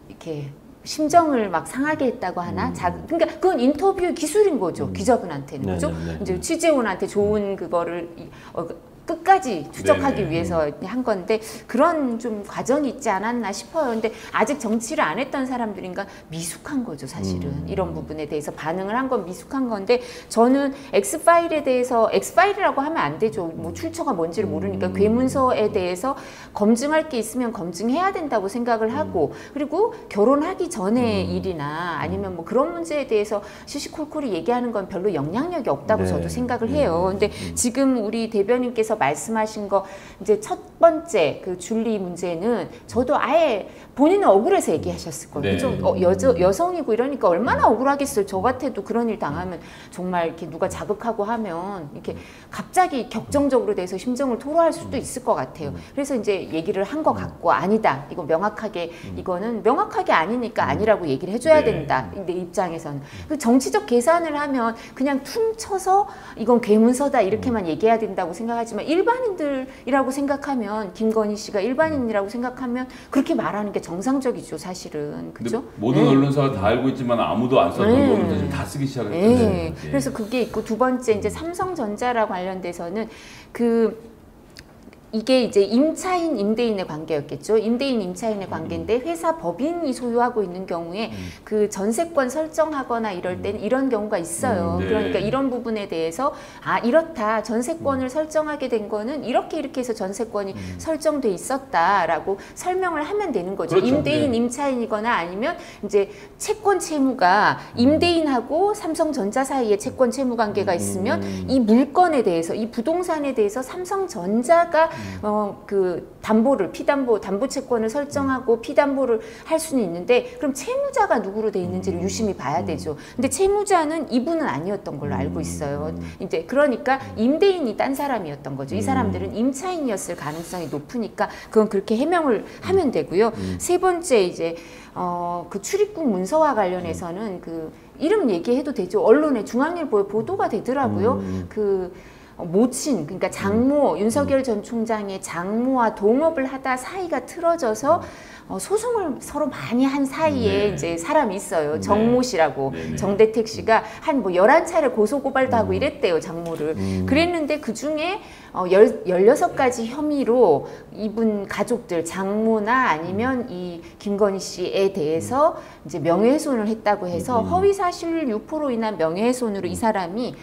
이렇게 심정을 막 상하게 했다고 하나? 그러니까 그건 인터뷰 기술인 거죠. 기자분한테는. 그죠? 이제 취재원한테 좋은 그거를 끝까지 추적하기 위해서 한 건데 그런 좀 과정이 있지 않았나 싶어요. 근데 아직 정치를 안 했던 사람들인가 미숙한 거죠, 사실은. 이런 부분에 대해서 반응을 한 건 미숙한 건데 저는 X파일에 대해서 X파일이라고 하면 안 되죠. 뭐 출처가 뭔지를 모르니까 괴문서에 대해서 검증할 게 있으면 검증해야 된다고 생각을 하고 그리고 결혼하기 전의 일이나 아니면 뭐 그런 문제에 대해서 시시콜콜이 얘기하는 건 별로 영향력이 없다고 저도 생각을 해요. 근데 지금 우리 대변인께서 말씀하신 거 이제 첫 번째 그 줄리 문제는 저도 아예 본인은 억울해서 얘기하셨을 거예요. 그죠? 여성이고 이러니까 얼마나 억울하겠어요. 저 같아도 그런 일 당하면 정말 이렇게 누가 자극하고 하면 이렇게 갑자기 격정적으로 돼서 심정을 토로할 수도 있을 것 같아요. 그래서 이제 얘기를 한 것 같고 아니다. 이거 명확하게 이거는 명확하게 아니니까 아니라고 얘기를 해줘야 된다. 내 입장에서는. 그 정치적 계산을 하면 그냥 퉁쳐서 이건 괴문서다 이렇게만 얘기해야 된다고 생각하지만 일반인들이라고 생각하면 김건희 씨가 일반인이라고 생각하면 그렇게 말하는 게 정상적이죠, 사실은. 그죠? 모든 언론사가 다 알고 있지만 아무도 안 썼던 언론사 지금 다 쓰기 시작했거든요. 그래서 그게 있고 두 번째 이제 삼성전자랑 관련돼서는 이게 이제 임차인 임대인의 관계였겠죠. 임대인 임차인의 관계인데 회사 법인이 소유하고 있는 경우에 그 전세권 설정하거나 이럴 때는 이런 경우가 있어요. 그러니까 이런 부분에 대해서 이렇다. 전세권을 설정하게 된 거는 이렇게 해서 전세권이 설정돼 있었다라고 설명을 하면 되는 거죠. 그렇죠. 임대인 임차인이거나 아니면 이제 채권 채무가 임대인하고 삼성전자 사이에 채권 채무 관계가 있으면 이 물건에 대해서 이 부동산에 대해서 삼성전자가 그 담보를 담보 채권을 설정하고 피담보를 할 수는 있는데 그럼 채무자가 누구로 돼 있는지를 유심히 봐야 되죠. 근데 채무자는 이분은 아니었던 걸로 알고 있어요. 이제 그러니까 임대인이 딴 사람이었던 거죠. 이 사람들은 임차인이었을 가능성이 높으니까 그건 그렇게 해명을 하면 되고요. 세 번째 이제 그 출입국 문서와 관련해서는 그 이름 얘기해도 되죠. 언론에 중앙일보에 보도가 되더라고요. 그 모친, 그러니까 장모, 윤석열 전 총장의 장모와 동업을 하다 사이가 틀어져서 소송을 서로 많이 한 사이에 이제 사람이 있어요. 정모 씨라고. 정대택 씨가 한 뭐 11차례 고소고발도 하고 이랬대요, 장모를. 그랬는데 그 중에 16가지 혐의로 이분 가족들, 장모나 아니면 이 김건희 씨에 대해서 이제 명예훼손을 했다고 해서 허위사실 유포로 인한 명예훼손으로 이 사람이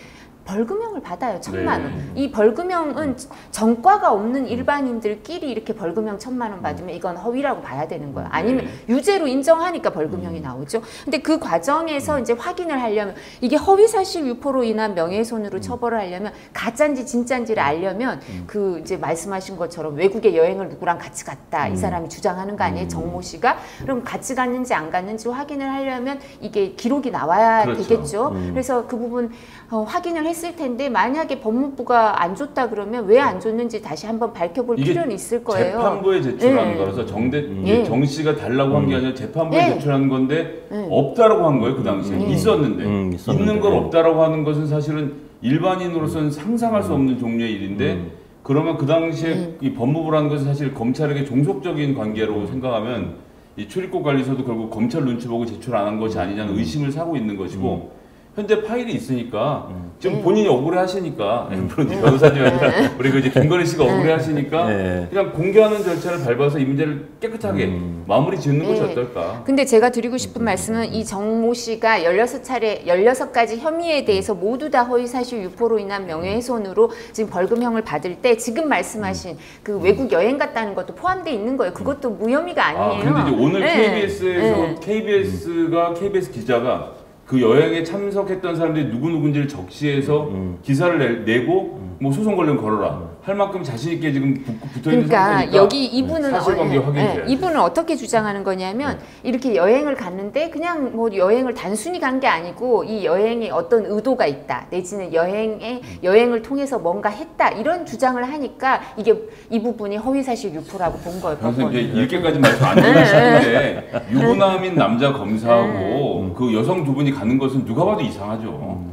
벌금형을 받아요. 1,000만 원. 이 벌금형은 전과가 없는 일반인들끼리 이렇게 벌금형 1,000만 원 받으면 이건 허위라고 봐야 되는 거예요. 아니면 유죄로 인정하니까 벌금형이 나오죠. 근데 그 과정에서 이제 확인을 하려면 이게 허위사실 유포로 인한 명예훼손으로 처벌을 하려면 가짜인지 진짜인지를 알려면 그 이제 말씀하신 것처럼 외국에 여행을 누구랑 같이 갔다 이 사람이 주장하는 거 아니에요. 정모 씨가. 그럼 같이 갔는지 안 갔는지 확인을 하려면 이게 기록이 나와야 되겠죠. 그래서 그 부분 확인을 했을 텐데 만약에 법무부가 안 줬다 그러면 왜 안 줬는지 다시 한번 밝혀볼 필요는 있을 거예요. 재판부에 제출한 거라서 정 씨가 달라고 한 게 아니라 재판부에 제출한 건데 없다라고 한 거예요. 그 당시에 있었는데 있는 걸 없다라고 하는 것은 사실은 일반인으로서는 상상할 수 없는 종류의 일인데 그러면 그 당시에 이 법무부라는 것은 사실 검찰에게 종속적인 관계로 생각하면 이 출입국 관리소도 결국 검찰 눈치 보고 제출 안 한 것이 아니냐는 의심을 사고 있는 것이고 현재 파일이 있으니까 지금 본인이 억울해 하시니까 물론 변호사님이 아니라 우리 그 이제 김건희 씨가 억울해 하시니까 그냥 공개하는 절차를 밟아서 이 문제를 깨끗하게 마무리 짓는 것이 어떨까. 근데 제가 드리고 싶은 말씀은 이 정모 씨가 16가지 혐의에 대해서 모두 다 허위사실 유포로 인한 명예훼손으로 지금 벌금형을 받을 때 지금 말씀하신 그 외국 여행 갔다는 것도 포함되어 있는 거예요. 그것도 무혐의가 아니에요. 그런데 이제 오늘 KBS에서 KBS 기자가 그 여행에 참석했던 사람들이 누구누군지를 적시해서 기사를 내고 뭐 소송 걸면 걸어라 할 만큼 자신 있게 지금 붙어 있는 상태니까. 그러니까 여기 이분은 사실관계 확인돼요. 이분은 어떻게 주장하는 거냐면 이렇게 여행을 갔는데 그냥 뭐 여행을 단순히 간 게 아니고 이 여행에 어떤 의도가 있다 내지는 여행을 통해서 뭔가 했다 이런 주장을 하니까 이게 이 부분이 허위사실 유포라고 본 거예요. 그래서 이제 이렇게까지 말씀 안 드리시는데 유부남인 남자 검사하고 그 여성 두 분이 가는 것은 누가 봐도 이상하죠.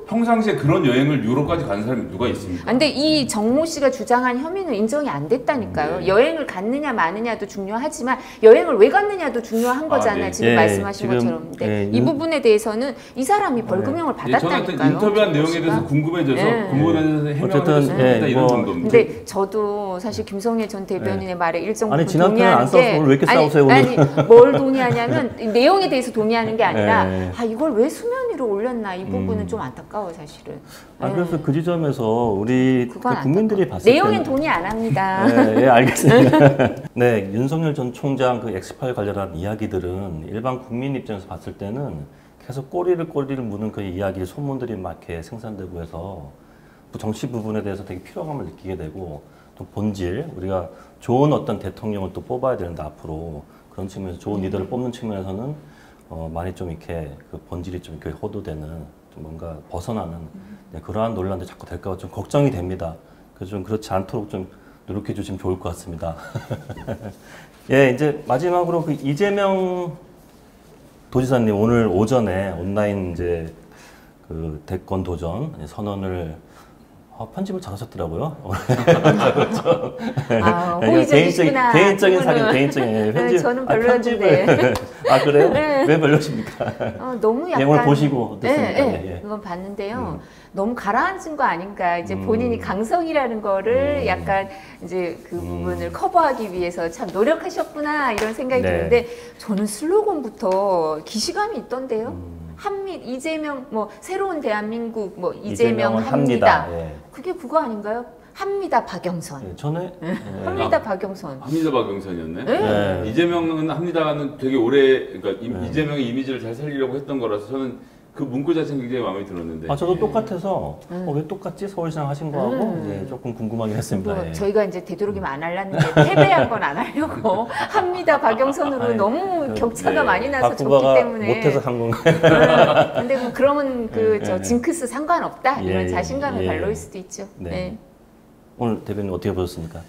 평상시에 그런 여행을 유럽까지 가는 사람이 누가 있습니까? 근데 이 정모 씨가 주장한 혐의는 인정이 안 됐다니까요. 여행을 갔느냐 마느냐도 중요하지만 여행을 왜 갔느냐도 중요한 거잖아요. 지금 말씀하신 것처럼. 근데 이 부분에 대해서는 이 사람이 벌금형을 받았다니까요. 저는 인터뷰한 내용에 대해서 궁금해져서 궁금해서 해명을 이런 정도입니다. 근데 저도 사실 김성애 전 대변인의 말에 일정 부분 지난번에 동의하는 안 싸워서 오늘 왜 이렇게 싸우세요? 아니 뭘 동의하냐면 내용에 대해서 동의하는 게 아니라 이걸 왜 수면 위로 올렸나 이 부분은 좀 안타까워 사실은. 그래서 그 지점에서 우리 국민들이 봤을 때 내용엔 동의 안 합니다. 네, 알겠습니다. 네, 윤석열 전 총장 그 엑스파일 관련한 이야기들은 일반 국민 입장에서 봤을 때는 계속 꼬리를 무는 그 이야기, 소문들이 막 이렇게 생산되고 해서 정치 부분에 대해서 되게 피로감을 느끼게 되고 또 본질, 우리가 좋은 어떤 대통령을 또 뽑아야 되는데 앞으로 그런 측면에서 좋은 리더를 뽑는 측면에서는 많이 좀 이렇게 그 본질이 좀 이렇게 호도되는 좀 뭔가 벗어나는 그러한 논란도 자꾸 될까 봐 좀 걱정이 됩니다. 그래서 좀 그렇지 않도록 좀 노력해 주시면 좋을 것 같습니다. 예, 이제 마지막으로 그 이재명 도지사님 오늘 오전에 온라인 이제 그 대권 도전 선언을 편집을 잘하셨더라고요. 호의적이시구나. 개인적인 사진, 개인적인 편집. 저는 별로였는데. 그래요? 왜 별로십니까? 너무 약간. 오늘 보시고 어땠습니까? 그건 봤는데요. 너무 가라앉은 거 아닌가. 이제 본인이 강성이라는 거를 약간 이제 그 부분을 커버하기 위해서 참 노력하셨구나 이런 생각이 드는데 저는 슬로건부터 기시감이 있던데요. 이재명 뭐 새로운 대한민국 뭐 이재명은 합니다. 그게 그거 아닌가요? 합니다 박영선. 전에 합니다 박영선. 합니다 박영선이었네. 이재명은 합니다는 되게 오래 그러니까 이재명의 이미지를 잘 살리려고 했던 거라서 저는 그 문구 자체는 굉장히 마음에 들었는데. 저도 똑같아서 왜 똑같지? 서울시장 하신 거하고 조금 궁금하긴 했습니다. 뭐 예. 저희가 이제 되도록이면 안 하려는데 패배한 건 안 하려고 합니다. 박영선으로 아니, 너무 격차가 네. 많이 나서 졌기 박구바가 때문에. 못해서 한 건가요? 근데 뭐 그러면 저 네. 징크스 상관없다 이런 예, 자신감의 예. 발로일 수도 있죠. 네. 네. 오늘 대변인 어떻게 보셨습니까?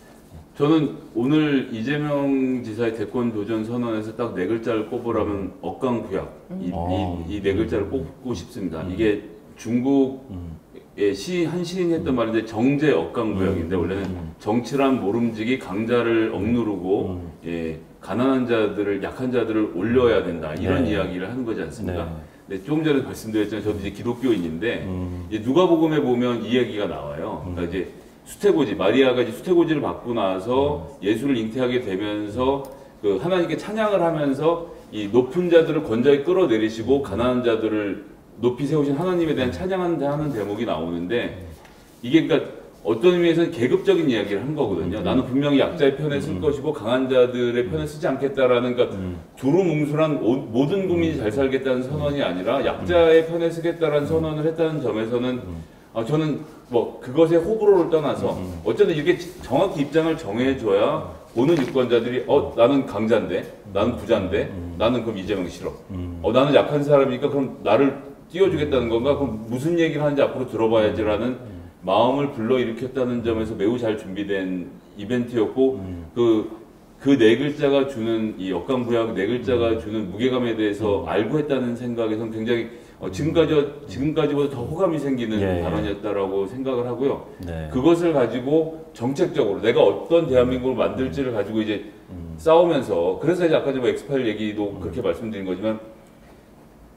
저는 오늘 이재명 지사의 대권 도전 선언에서 딱 네 글자를 꼽으라면 억강부약 이 네 글자를 꼽고 싶습니다. 이게 중국의 한 시인이 했던 말인데 정제 억강부약인데 원래는 정치란 모름지기 강자를 억누르고 가난한 자들을 약한 자들을 올려야 된다 이런 네. 이야기를 하는 거지 않습니까? 네. 네, 조금 전에 말씀드렸잖아요. 저도 이제 기독교인인데 이제 누가복음에 보면 이 얘기가 나와요. 그러니까 이제 수태고지 마리아가 이제 수태고지를 받고 나서 예수를 잉태하게 되면서 그 하나님께 찬양을 하면서 이 높은 자들을 건자에 끌어내리시고 가난한 자들을 높이 세우신 하나님에 대한 찬양하는 대목이 나오는데 이게 그러니까 어떤 의미에서는 계급적인 이야기를 한 거거든요. 나는 분명히 약자의 편에 쓸 것이고 강한 자들의 편에 쓰지 않겠다라는 그러니까 두루뭉술한 모든 국민이 잘 살겠다는 선언이 아니라 약자의 편에 쓰겠다라는 선언을 했다는 점에서는 저는 뭐 그것의 호불호를 떠나서 어쨌든 이렇게 정확히 입장을 정해줘야 보는 유권자들이 나는 강자인데 나는 부자인데 나는 그럼 이재명 싫어. 나는 약한 사람이니까 그럼 나를 띄워주겠다는 건가? 그럼 무슨 얘기를 하는지 앞으로 들어봐야지라는 마음을 불러일으켰다는 점에서 매우 잘 준비된 이벤트였고 그 네 글자가 주는 이 억강부약 네 글자가 주는 무게감에 대해서 알고 했다는 생각에선 굉장히 지금까지보다 더 호감이 생기는 발언이었다라고 생각을 하고요. 네. 그것을 가지고 정책적으로 내가 어떤 대한민국을 만들지를 가지고 이제 싸우면서 그래서 이제 아까 뭐 엑스파일 얘기도 그렇게 말씀드린 거지만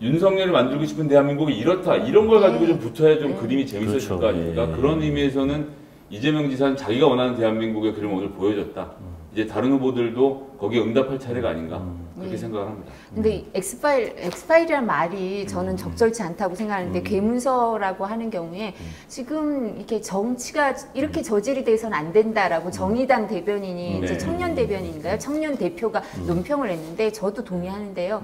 윤석열을 만들고 싶은 대한민국이 이렇다 이런 걸 가지고 좀 붙어야 좀 그림이 재밌어질 그렇죠. 거 아닙니까? 그런 의미에서는 이재명 지사는 자기가 원하는 대한민국의 그림을 오늘 보여줬다. 이제 다른 후보들도 거기에 응답할 차례가 아닌가 그렇게 생각을 합니다. 근데 엑스파일이라는 말이 저는 적절치 않다고 생각하는데 괴문서라고 하는 경우에 지금 이렇게 정치가 이렇게 저질이 돼서는 안 된다라고 정의당 대변인이 이제 청년 대변인인가요? 청년 대표가 논평을 했는데 저도 동의하는데요.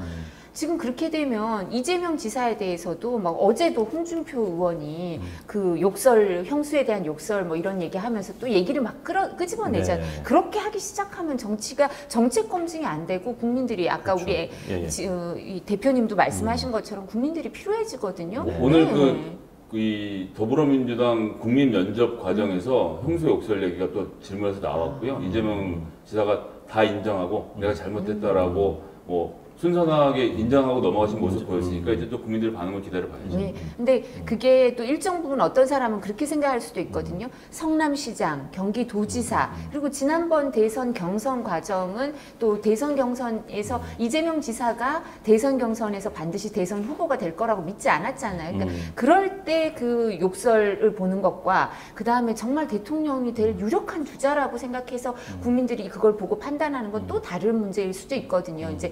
지금 그렇게 되면 이재명 지사에 대해서도 막 어제도 홍준표 의원이 그 욕설 형수에 대한 욕설 뭐 이런 얘기하면서 또 얘기를 막 끄집어내잖아요. 네. 그렇게 하기 시작하면 정치가 정책 검증이 안 되고 국민들이 아까 그렇죠. 우리 이 대표님도 말씀하신 것처럼 국민들이 필요해지거든요. 네. 오늘 이 더불어민주당 국민 면접 과정에서 형수 욕설 얘기가 또 질문에서 나왔고요. 이재명 지사가 다 인정하고 내가 잘못했다라고 뭐 순선하게 인정하고 넘어가신 모습 보였으니까 이제 또 국민들의 반응을 기다려봐야죠. 네. 근데 그게 또 일정 부분 어떤 사람은 그렇게 생각할 수도 있거든요. 성남시장, 경기도지사, 그리고 지난번 대선 경선 과정은 또 대선 경선에서 이재명 지사가 대선 경선에서 반드시 대선 후보가 될 거라고 믿지 않았잖아요. 그러니까 그럴 때 그 욕설을 보는 것과 그 다음에 정말 대통령이 될 유력한 주자라고 생각해서 국민들이 그걸 보고 판단하는 건 또 다른 문제일 수도 있거든요. 이제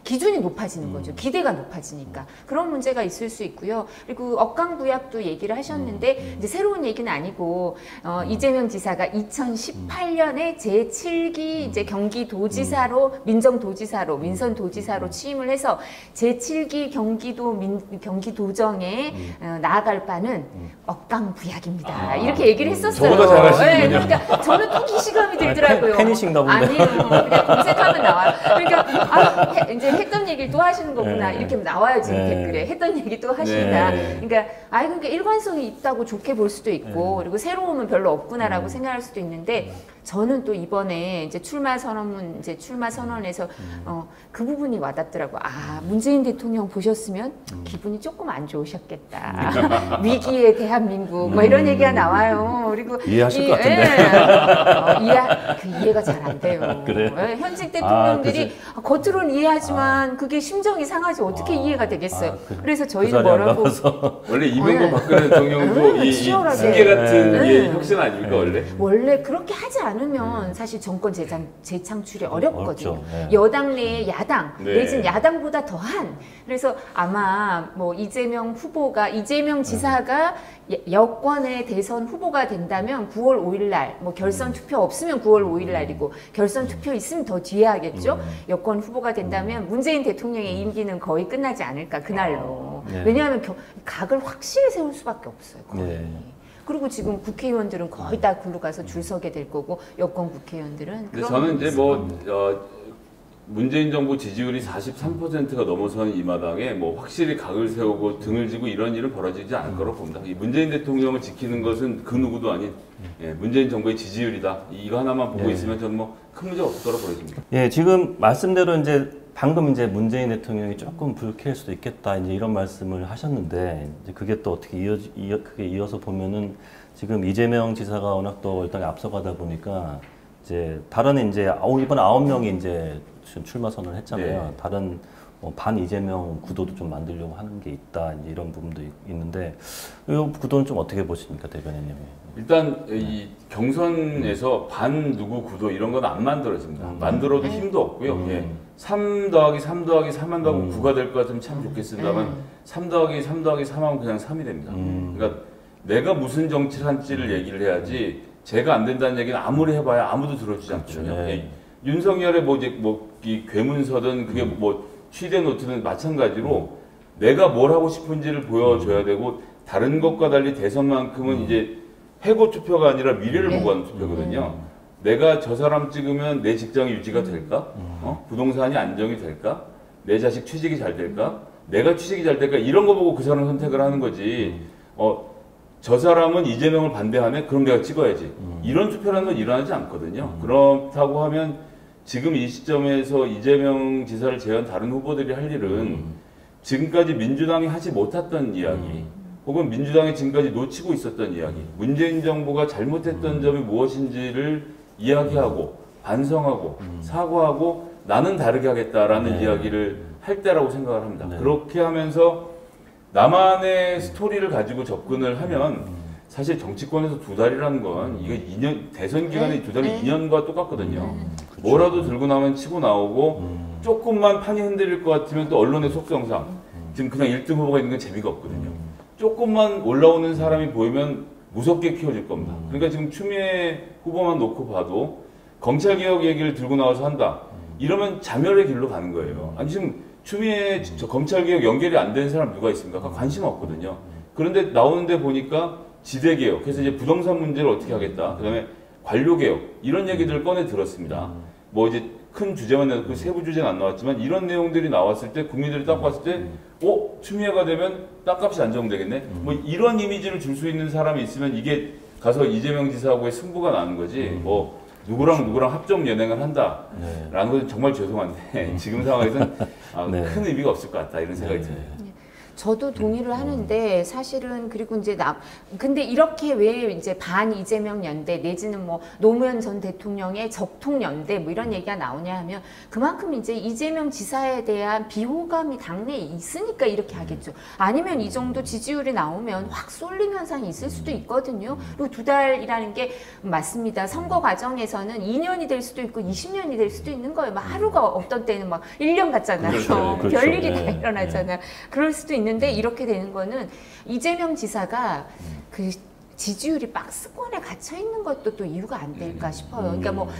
기준이 높아지는 거죠. 기대가 높아지니까. 그런 문제가 있을 수 있고요. 그리고 억강부약도 얘기를 하셨는데 이제 새로운 얘기는 아니고 이재명 지사가 2018년에 제7기 이제 경기도지사로 민선도지사로 취임을 해서 제7기 경기도정에 나아갈 바는 억강부약입니다. 이렇게 얘기를 했었어요. 저보다 잘하시는군요. 네, 그러니까 저는 또 기시감이 들더라고요. 팬이신가 본데. 아니에요. 그냥 검색하면 나와요. 그러니까 이제 했던 얘기를 또 하시는 거구나. 네. 이렇게 나와요 지금 네. 댓글에. 했던 얘기 또 하신다. 네. 그러니까 그러니까 일관성이 있다고 좋게 볼 수도 있고 그리고 새로움은 별로 없구나라고 생각할 수도 있는데 저는 또 이번에 이제 출마 선언에서 그 부분이 와닿더라고. 문재인 대통령 보셨으면 기분이 조금 안 좋으셨겠다. 위기의 대한민국 뭐 이런 얘기가 나와요. 그리고 이해하실 것 같은데. 이해가 잘 안 돼요. 그래요? 현직 대통령들이 겉으로는 이해하지만 그게 심정이 상하지 어떻게 이해가 되겠어요. 그래서 저희는 뭐라고 원래 이명박 박근혜 대통령도 이 치열하게. 승계 같은 게 혁신 아닙니까 원래? 원래 그렇게 하지 않으면 사실 정권 재창출이 어렵거든요. 어렵죠. 네. 여당 내에 야당, 네. 내지는 야당보다 더한. 그래서 아마 뭐 이재명 지사가 여권의 대선 후보가 된다면 9월 5일 날, 뭐 결선 투표 없으면 9월 5일 날이고 결선 투표 있으면 더 뒤에 하겠죠. 여권 후보가 된다면 문재인 대통령의 임기는 거의 끝나지 않을까 그날로. 네. 왜냐하면 각을 확실히 세울 수밖에 없어요. 거의. 네. 그리고 지금 국회의원들은 거의 다 굴러 가서 줄 서게 될 거고 여권 국회의원들은. 근데 저는 이제 뭐 문재인 정부 지지율이 43%가 넘어선 이 마당에 뭐 확실히 각을 세우고 등을 지고 이런 일은 벌어지지 않을 거라고 봅니다. 이 문재인 대통령을 지키는 것은 그 누구도 아닌 문재인 정부의 지지율이다. 이거 하나만 보고 있으면 저는 뭐 큰 문제 없을 거라고 보여집니다. 예, 지금 말씀대로 이제 방금 이제 문재인 대통령이 조금 불쾌할 수도 있겠다 이제 이런 말씀을 하셨는데 이제 그게 또 어떻게 그게 이어서 보면은 지금 이재명 지사가 워낙 또 일단 앞서가다 보니까 이제 다른 이제 이번 9명이 이제 출마 선언을 했잖아요. 네. 다른 반 이재명 구도도 좀 만들려고 하는 게 있다 이제 이런 부분도 있는데 이 구도는 좀 어떻게 보십니까, 대변인님이? 일단 이 경선에서 반 누구 구도 이런 건 안 만들어집니다. 만들어도 힘도 없고요. 3 더하기 3 더하기 3만 더하고 9가 될 것 같으면 참 좋겠습니다만 3 더하기 3 더하기 3하면 그냥 3이 됩니다. 그러니까 내가 무슨 정치를 할지를 얘기를 해야지 제가 안 된다는 얘기는 아무리 해봐야 아무도 들어주지 않거든요. 네. 윤석열의 이 괴문서든 그게 뭐 취재 노트든 마찬가지로 내가 뭘 하고 싶은지를 보여줘야 되고 다른 것과 달리 대선만큼은 이제 해고 투표가 아니라 미래를 보고 하는 투표거든요. 내가 저 사람 찍으면 내 직장이 유지가 될까? 부동산이 안정이 될까? 내 자식 취직이 잘 될까? 내가 취직이 잘 될까? 이런 거 보고 그 사람 선택을 하는 거지. 저 사람은 이재명을 반대하네? 그럼 내가 찍어야지. 이런 투표라는 건 일어나지 않거든요. 그렇다고 하면 지금 이 시점에서 이재명 지사를 제외한 다른 후보들이 할 일은 지금까지 민주당이 하지 못했던 이야기, 혹은 민주당이 지금까지 놓치고 있었던 이야기, 문재인 정부가 잘못했던 점이 무엇인지를 이야기하고 반성하고 사과하고 나는 다르게 하겠다라는 이야기를 할 때라고 생각을 합니다. 그렇게 하면서 나만의 스토리를 가지고 접근을 하면 사실 정치권에서 2달이라는 건 이거 2년 대선 기간에 2달이 2년과 똑같거든요. 뭐라도 들고 나면 치고 나오고 조금만 판이 흔들릴 것 같으면 또 언론의 속성상 지금 그냥 1등 후보가 있는 건 재미가 없거든요. 조금만 올라오는 사람이 보이면 무섭게 키워질 겁니다. 그러니까 지금 추미애 후보만 놓고 봐도 검찰개혁 얘기를 들고 나와서 한다. 이러면 자멸의 길로 가는 거예요. 아니 지금 추미애 검찰개혁 연결이 안 된 사람 누가 있습니까? 관심 없거든요. 그런데 나오는데 보니까 지대개혁, 그래서 이제 부동산 문제를 어떻게 하겠다. 그 다음에 관료개혁, 이런 얘기들을 꺼내 들었습니다. 뭐 이제 큰 주제만 내놓고 세부 주제는 안 나왔지만 이런 내용들이 나왔을 때 국민들이 딱 봤을 때 추미애가 되면 땅값이 안정되겠네? 뭐 이런 이미지를 줄 수 있는 사람이 있으면 이게 가서 이재명 지사하고의 승부가 나는 거지. 뭐 누구랑 합종 연행을 한다라는 것은 정말 죄송한데 지금 상황에서는 큰 의미가 없을 것 같다 이런 생각이 듭니다. 저도 동의를 하는데 사실은 그리고 이제 근데 이렇게 왜 이제 반 이재명 연대 내지는 뭐 노무현 전 대통령의 적통 연대 뭐 이런 얘기가 나오냐 하면 그만큼 이제 이재명 지사에 대한 비호감이 당내에 있으니까 이렇게 하겠죠. 아니면 이 정도 지지율이 나오면 확 쏠림 현상이 있을 수도 있거든요. 그리고 2달이라는 게 맞습니다. 선거 과정에서는 2년이 될 수도 있고 20년이 될 수도 있는 거예요. 막 하루가 어떤 때는 막 1년 같잖아요. 그렇죠. 별일이 다 일어나잖아요. 그럴 수도 있는데 이렇게 되는 거는 이재명 지사가 그 지지율이 박스권에 갇혀 있는 것도 또 이유가 안 될까 싶어요. 그러니까 뭐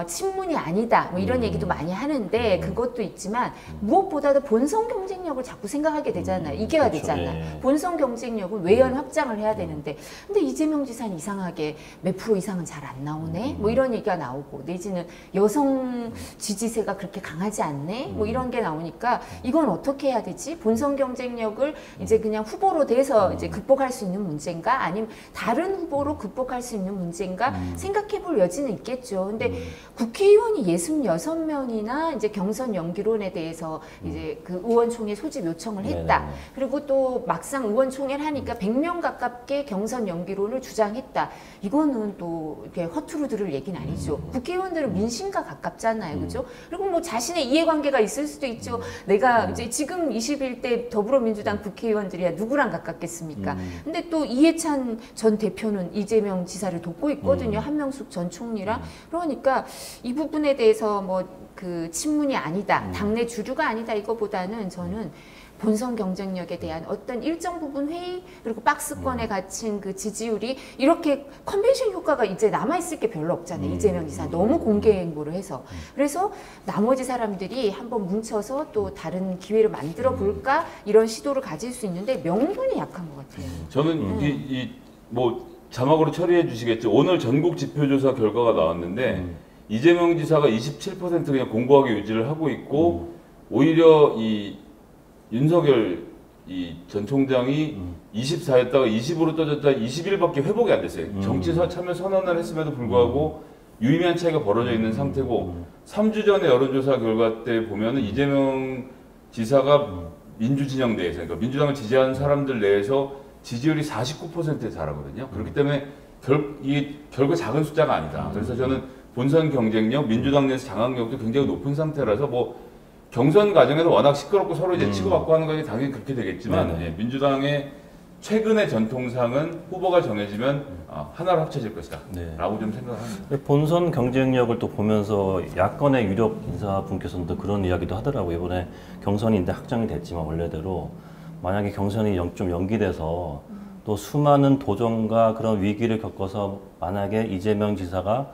친문이 아니다 뭐 이런 얘기도 많이 하는데 그것도 있지만 무엇보다도 본선 경쟁력을 자꾸 생각하게 되잖아요. 이겨야 그렇죠. 되잖아요. 본선 경쟁력은 외연 확장을 해야 되는데 근데 이재명 지사는 이상하게 몇 프로 이상은 잘 안 나오네 뭐 이런 얘기가 나오고 내지는 여성 지지세가 그렇게 강하지 않네 뭐 이런 게 나오니까 이건 어떻게 해야 되지? 본선 경쟁력을 이제 그냥 후보로 돼서 이제 극복할 수 있는 문제인가 아니면 다른 후보로 극복할 수 있는 문제인가 생각해 볼 여지는 있겠죠. 근데 국회의원이 66명이나 이제 경선 연기론에 대해서 이제 그 의원총회 소집 요청을 했다. 그리고 또 막상 의원총회를 하니까 100명 가깝게 경선 연기론을 주장했다. 이거는 또 이렇게 허투루 들을 얘기는 아니죠. 국회의원들은 민심과 가깝잖아요. 그죠? 그리고 뭐 자신의 이해관계가 있을 수도 있죠. 내가 이제 지금 21대 더불어민주당 국회의원들이야 누구랑 가깝겠습니까? 근데 또 이해찬 전 대표는 이재명 지사를 돕고 있거든요. 한명숙 전 총리랑. 그러니까 이 부분에 대해서 뭐 그 친문이 아니다, 당내 주류가 아니다 이거보다는 저는 본선 경쟁력에 대한 어떤 일정 부분 회의 그리고 박스권에 갇힌 그 지지율이 이렇게 컨벤션 효과가 이제 남아있을 게 별로 없잖아요. 이재명 지사 너무 공개 행보를 해서. 그래서 나머지 사람들이 한번 뭉쳐서 또 다른 기회를 만들어 볼까 이런 시도를 가질 수 있는데 명분이 약한 것 같아요. 저는 뭐 자막으로 처리해 주시겠죠. 오늘 전국 지표조사 결과가 나왔는데 이재명 지사가 27% 그냥 공고하게 유지를 하고 있고 오히려 이 윤석열 이 전 총장이 24였다가 20으로 떠졌다 20일밖에 회복이 안 됐어요. 정치 참여 선언을 했음에도 불구하고 유의미한 차이가 벌어져 있는 상태고 3주 전에 여론조사 결과 때 보면은 이재명 지사가 민주 진영 내에서 그러니까 민주당을 지지하는 사람들 내에서 지지율이 49%에 달하거든요. 그렇기 때문에 이게 결국 작은 숫자가 아니다. 그래서 저는 본선 경쟁력, 민주당 내에서 장악력도 굉장히 높은 상태라서 뭐 경선 과정에서 워낙 시끄럽고 서로 이제 치고받고 하는 것이 당연히 그렇게 되겠지만 예, 민주당의 최근의 전통상은 후보가 정해지면 하나로 합쳐질 것이다 라고 좀 생각합니다. 본선 경쟁력을 또 보면서 야권의 유력 인사분께서도 그런 이야기도 하더라고요. 이번에 경선이 이제 확정이 됐지만 원래대로 만약에 경선이 좀 연기돼서 또 수많은 도전과 그런 위기를 겪어서 만약에 이재명 지사가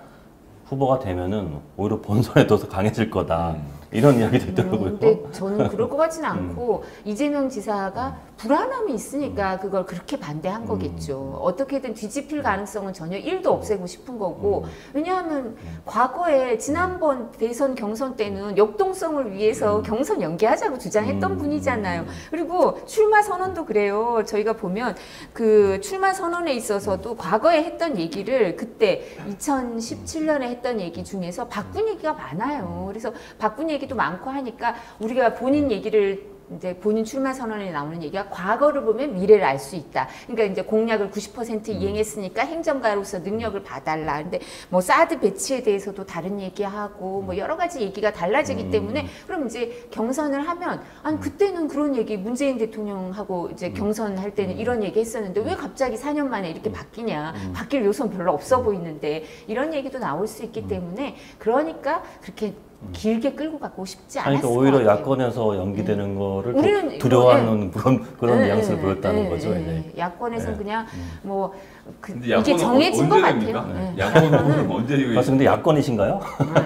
후보가 되면은 오히려 본선에 더 강해질 거다. 이런 이야기도 있더라고요. 근데 저는 그럴 것 같지는 않고 이재명 지사가 불안함이 있으니까 그걸 그렇게 반대한 거겠죠. 어떻게든 뒤집힐 가능성은 전혀 1도 없애고 싶은 거고 왜냐하면 과거에 지난번 대선 경선 때는 역동성을 위해서 경선 연기하자고 주장했던 분이잖아요. 그리고 출마 선언도 그래요. 저희가 보면 그 출마 선언에 있어서도 과거에 했던 얘기를 그때 2017년에 했던 얘기 중에서 바꾼 얘기가 많아요. 그래서 바꾼 얘기도 많고 하니까 우리가 본인 얘기를 이제 본인 출마 선언에 나오는 얘기가 과거를 보면 미래를 알 수 있다. 그러니까 이제 공약을 90% 이행했으니까 행정가로서 능력을 봐달라. 근데 뭐 사드 배치에 대해서도 다른 얘기하고 뭐 여러 가지 얘기가 달라지기 때문에 그럼 이제 경선을 하면 아니 그때는 그런 얘기 문재인 대통령하고 이제 경선할 때는 이런 얘기 했었는데 왜 갑자기 4년 만에 이렇게 바뀌냐. 바뀔 요소는 별로 없어 보이는데 이런 얘기도 나올 수 있기 때문에 그러니까 그렇게 길게 끌고 가고 싶지 않았을 그러니까 것 오히려 같아요. 야권에서 연기되는 거를 우리는 두려워하는 그런 뉘앙스를 보였다는 거죠. 야권에서는 그냥 뭐 근데 이게 야권은 정해진 것 언제 같아요. 됩니까? 야권은 언제 이거 맞습니다. 근데 야권이신가요?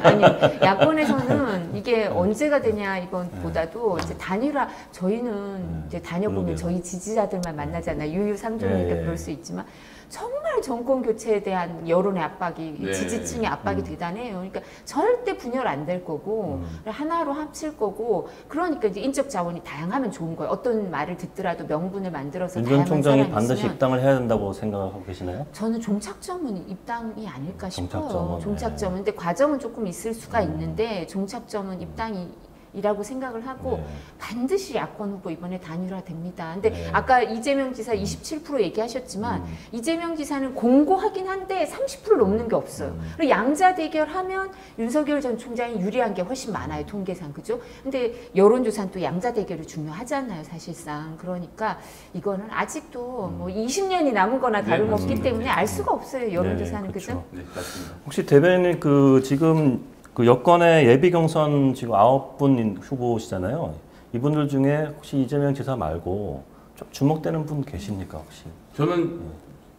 아니 야권에서는 이게 언제가 되냐 이건보다도 이제 단일화 저희는 이제 다녀보면 그러게요. 저희 지지자들만 만나잖아요. 유유상종이니까 그럴 수 있지만 정말 정권 교체에 대한 여론의 압박이 지지층의 압박이 대단해요. 그러니까 절대 분열 안 될 거고 하나로 합칠 거고 그러니까 이제 인적 자원이 다양하면 좋은 거예요. 어떤 말을 듣더라도 명분을 만들어서 윤 전 다양한 총장이 사람이 반드시 있으면 입당을 해야 된다고 생각하고 계시나요? 저는 종착점은 입당이 아닐까 싶어요. 종착점은, 종착점은. 근데 과정은 조금 있을 수가 있는데 종착점은 입당이라고 생각을 하고 반드시 야권 후보 이번에 단일화됩니다. 근데 아까 이재명 지사 27% 얘기하셨지만 이재명 지사는 공고하긴 한데 30% 넘는 게 없어요. 그리고 양자 대결하면 윤석열 전 총장이 유리한 게 훨씬 많아요. 통계상. 그죠? 근데 여론조사는 또 양자 대결이 중요하잖아요. 사실상. 그러니까 이거는 아직도 뭐 20년이 남은 거나 다름없기 때문에 알 수가 없어요. 여론조사는. 그죠? 네, 맞습니다. 혹시 대변인 지금 그 여권의 예비 경선 지금 9분 후보시잖아요. 이분들 중에 혹시 이재명 지사 말고 좀 주목되는 분 계십니까 혹시? 저는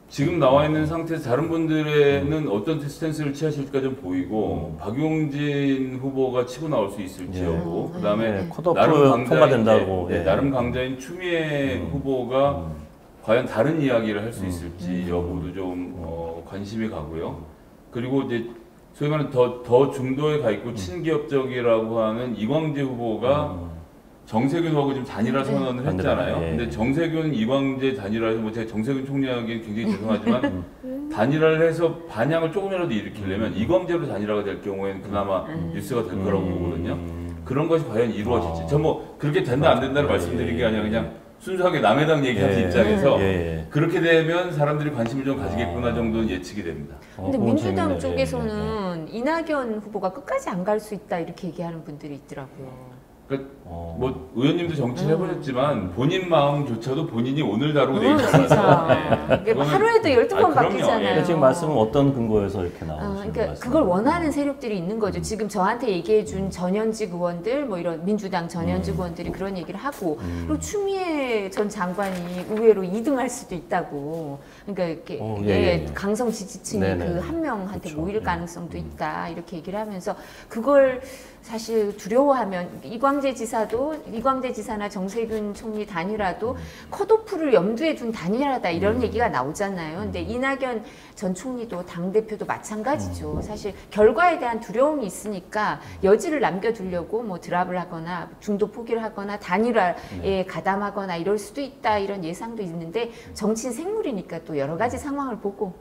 지금 나와 있는 상태에서 다른 분들에는 어떤 스탠스를 취하실까 좀 보이고 박용진 후보가 치고 나올 수 있을지 여부 그다음에 컷오프 나름 통과된다고 나름 강자인 추미애 후보가 과연 다른 이야기를 할 수 있을지 여부도 좀 관심이 가고요. 그리고 이제 소위 말하는 더 중도에 가 있고 친기업적이라고 하는 이광재 후보가 정세균 후보하고 지금 단일화 선언을 했잖아요. 근데 정세균, 이광재 단일화해서 뭐 제가 정세균 총리에게 굉장히 죄송하지만 단일화를 해서 반향을 조금이라도 일으키려면 이광재로 단일화가 될 경우에는 그나마 뉴스가 될 거라고 보거든요. 그런 것이 과연 이루어질지. 저 뭐 그렇게 된다 안 된다를 말씀드린 게 아니라 그냥 순수하게 남해당 얘기하는 입장에서 그렇게 되면 사람들이 관심을 좀 가지겠구나 정도는 예측이 됩니다. 근데 민주당 쪽에서는 이낙연 후보가 끝까지 안 갈 수 있다 이렇게 얘기하는 분들이 있더라고요. 그러니까 뭐 의원님도 정치를 해보셨지만 본인 마음조차도 본인이 오늘 다루고 내일 진짜. 다루잖아요. 이게 하루에도 12번 바뀌잖아요. 지금 말씀은 어떤 근거에서 이렇게 나오시는 그러니까 말씀? 그걸 원하는 세력들이 있는 거죠. 지금 저한테 얘기해준 전현직 의원들, 뭐 이런 민주당 전현직 의원들이 그런 얘기를 하고, 그리고 추미애 전 장관이 의외로 2등할 수도 있다고. 그러니까 이렇게 강성 지지층이 그 한 명한테 그렇죠. 모일 가능성도 있다 이렇게 얘기를 하면서 그걸 사실 두려워하면 이광재 지사나 정세균 총리 단일화도 컷오프를 염두에 둔 단일화다 이런 얘기가 나오잖아요. 근데 이낙연 전 총리도 당대표도 마찬가지죠. 사실 결과에 대한 두려움이 있으니까 여지를 남겨두려고 뭐 드랍을 하거나 중도 포기를 하거나 단일화에 가담하거나 이럴 수도 있다 이런 예상도 있는데 정치인 생물이니까 또 여러 가지 상황을 보고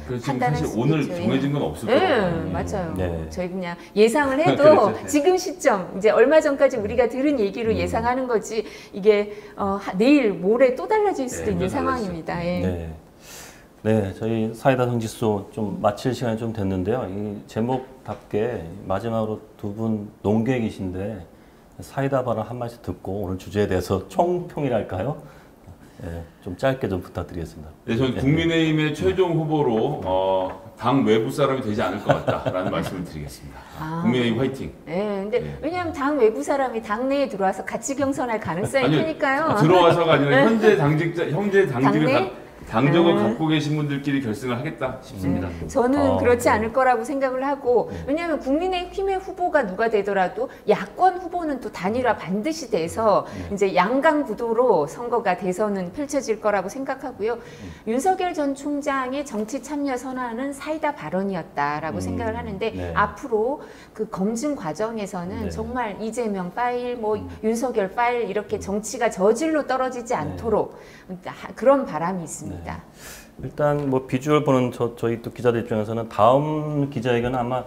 그래서 지금 판단할 사실 수 오늘 있죠. 정해진 건 없을 네, 거예요. 맞아요. 네. 저희 그냥 예상을 해도 그렇죠. 지금 시점 이제 얼마 전까지 우리가 들은 얘기로 예상하는 거지 이게 내일 모레 또 달라질 수도 있는 상황입니다. 예. 네. 네, 저희 사이다 정치소 좀 마칠 시간이 좀 됐는데요. 이 제목답게 마지막으로 두 분 농객이신데 사이다 발언 한 말씩 듣고 오늘 주제에 대해서 총평이랄까요? 네, 좀 짧게 좀 부탁드리겠습니다. 네, 저는 국민의힘의 최종 후보로 당 외부 사람이 되지 않을 것 같다라는 말씀을 드리겠습니다. 국민의힘 화이팅. 네, 근데 왜냐하면 당 외부 사람이 당내에 들어와서 같이 경선할 가능성이 아니요, 크니까요. 들어와서가 아니라 현재 당직을 당내? 당적을 갖고 계신 분들끼리 결승을 하겠다 싶습니다. 저는 그렇지 않을 거라고 생각을 하고 왜냐하면 국민의힘의 후보가 누가 되더라도 야권 후보는 또 단일화 반드시 돼서 이제 양강 구도로 선거가 대선은 펼쳐질 거라고 생각하고요. 윤석열 전 총장의 정치 참여 선언은 사이다 발언이었다라고 생각을 하는데 앞으로 그 검증 과정에서는 정말 이재명 파일, 뭐 윤석열 파일 이렇게 정치가 저질로 떨어지지 않도록 그런 바람이 있습니다. 일단 뭐 비주얼 보는 저희 또 기자들 입장에서는 다음 기자회견은 아마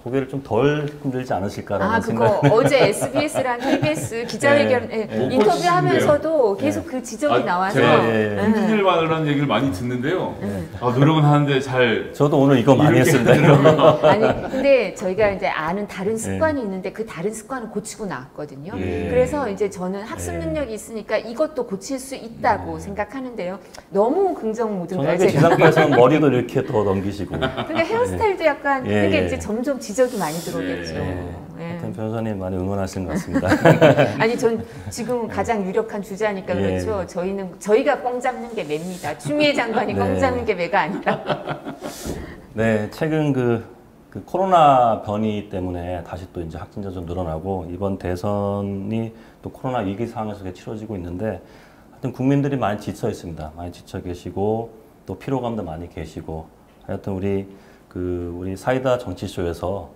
고개를 좀 덜 흔들지 않으실까라는 생각. 그거 어제 SBS랑 KBS 기자회견 인터뷰하면서도 계속 그 지적이 나와서 제가 흔들릴 만한 얘기를 많이 듣는데요. 노력은 하는데 잘. 저도 오늘 이거 많이 했습니다. 아니 근데 저희가 이제 아는 다른 습관이 있는데 그 다른 습관을 고치고 나왔거든요. 그래서 이제 저는 학습 능력이 있으니까 이것도 고칠 수 있다고 생각하는데요. 너무 긍정 모든가요? 전화기 지상파에서는 머리도 이렇게 더 넘기시고. 그러니까 헤어스타일도 약간 그게 이제 점점 지적이 많이 들어오겠죠. 하여튼 변호사님 많이 응원하시는 것 같습니다. 아니 전 지금 가장 유력한 주자니까 그렇죠. 저희가 꽝 잡는 게 매입니다. 추미애 장관이 꽝 잡는 게 매가 아니라. 네, 최근 그 코로나 변이 때문에 다시 또 이제 확진자 좀 늘어나고 이번 대선이 또 코로나 위기 상황에서 치러지고 있는데 하여튼 국민들이 많이 지쳐 있습니다. 많이 지쳐 계시고 또 피로감도 많이 계시고 하여튼 우리 사이다 정치쇼에서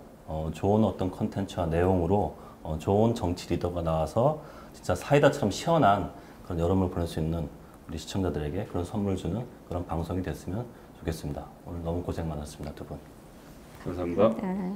좋은 어떤 컨텐츠와 내용으로 좋은 정치 리더가 나와서 진짜 사이다처럼 시원한 그런 여름을 보낼 수 있는 우리 시청자들에게 그런 선물 주는 그런 방송이 됐으면 좋겠습니다. 오늘 너무 고생 많았습니다, 두 분. 감사합니다. 네.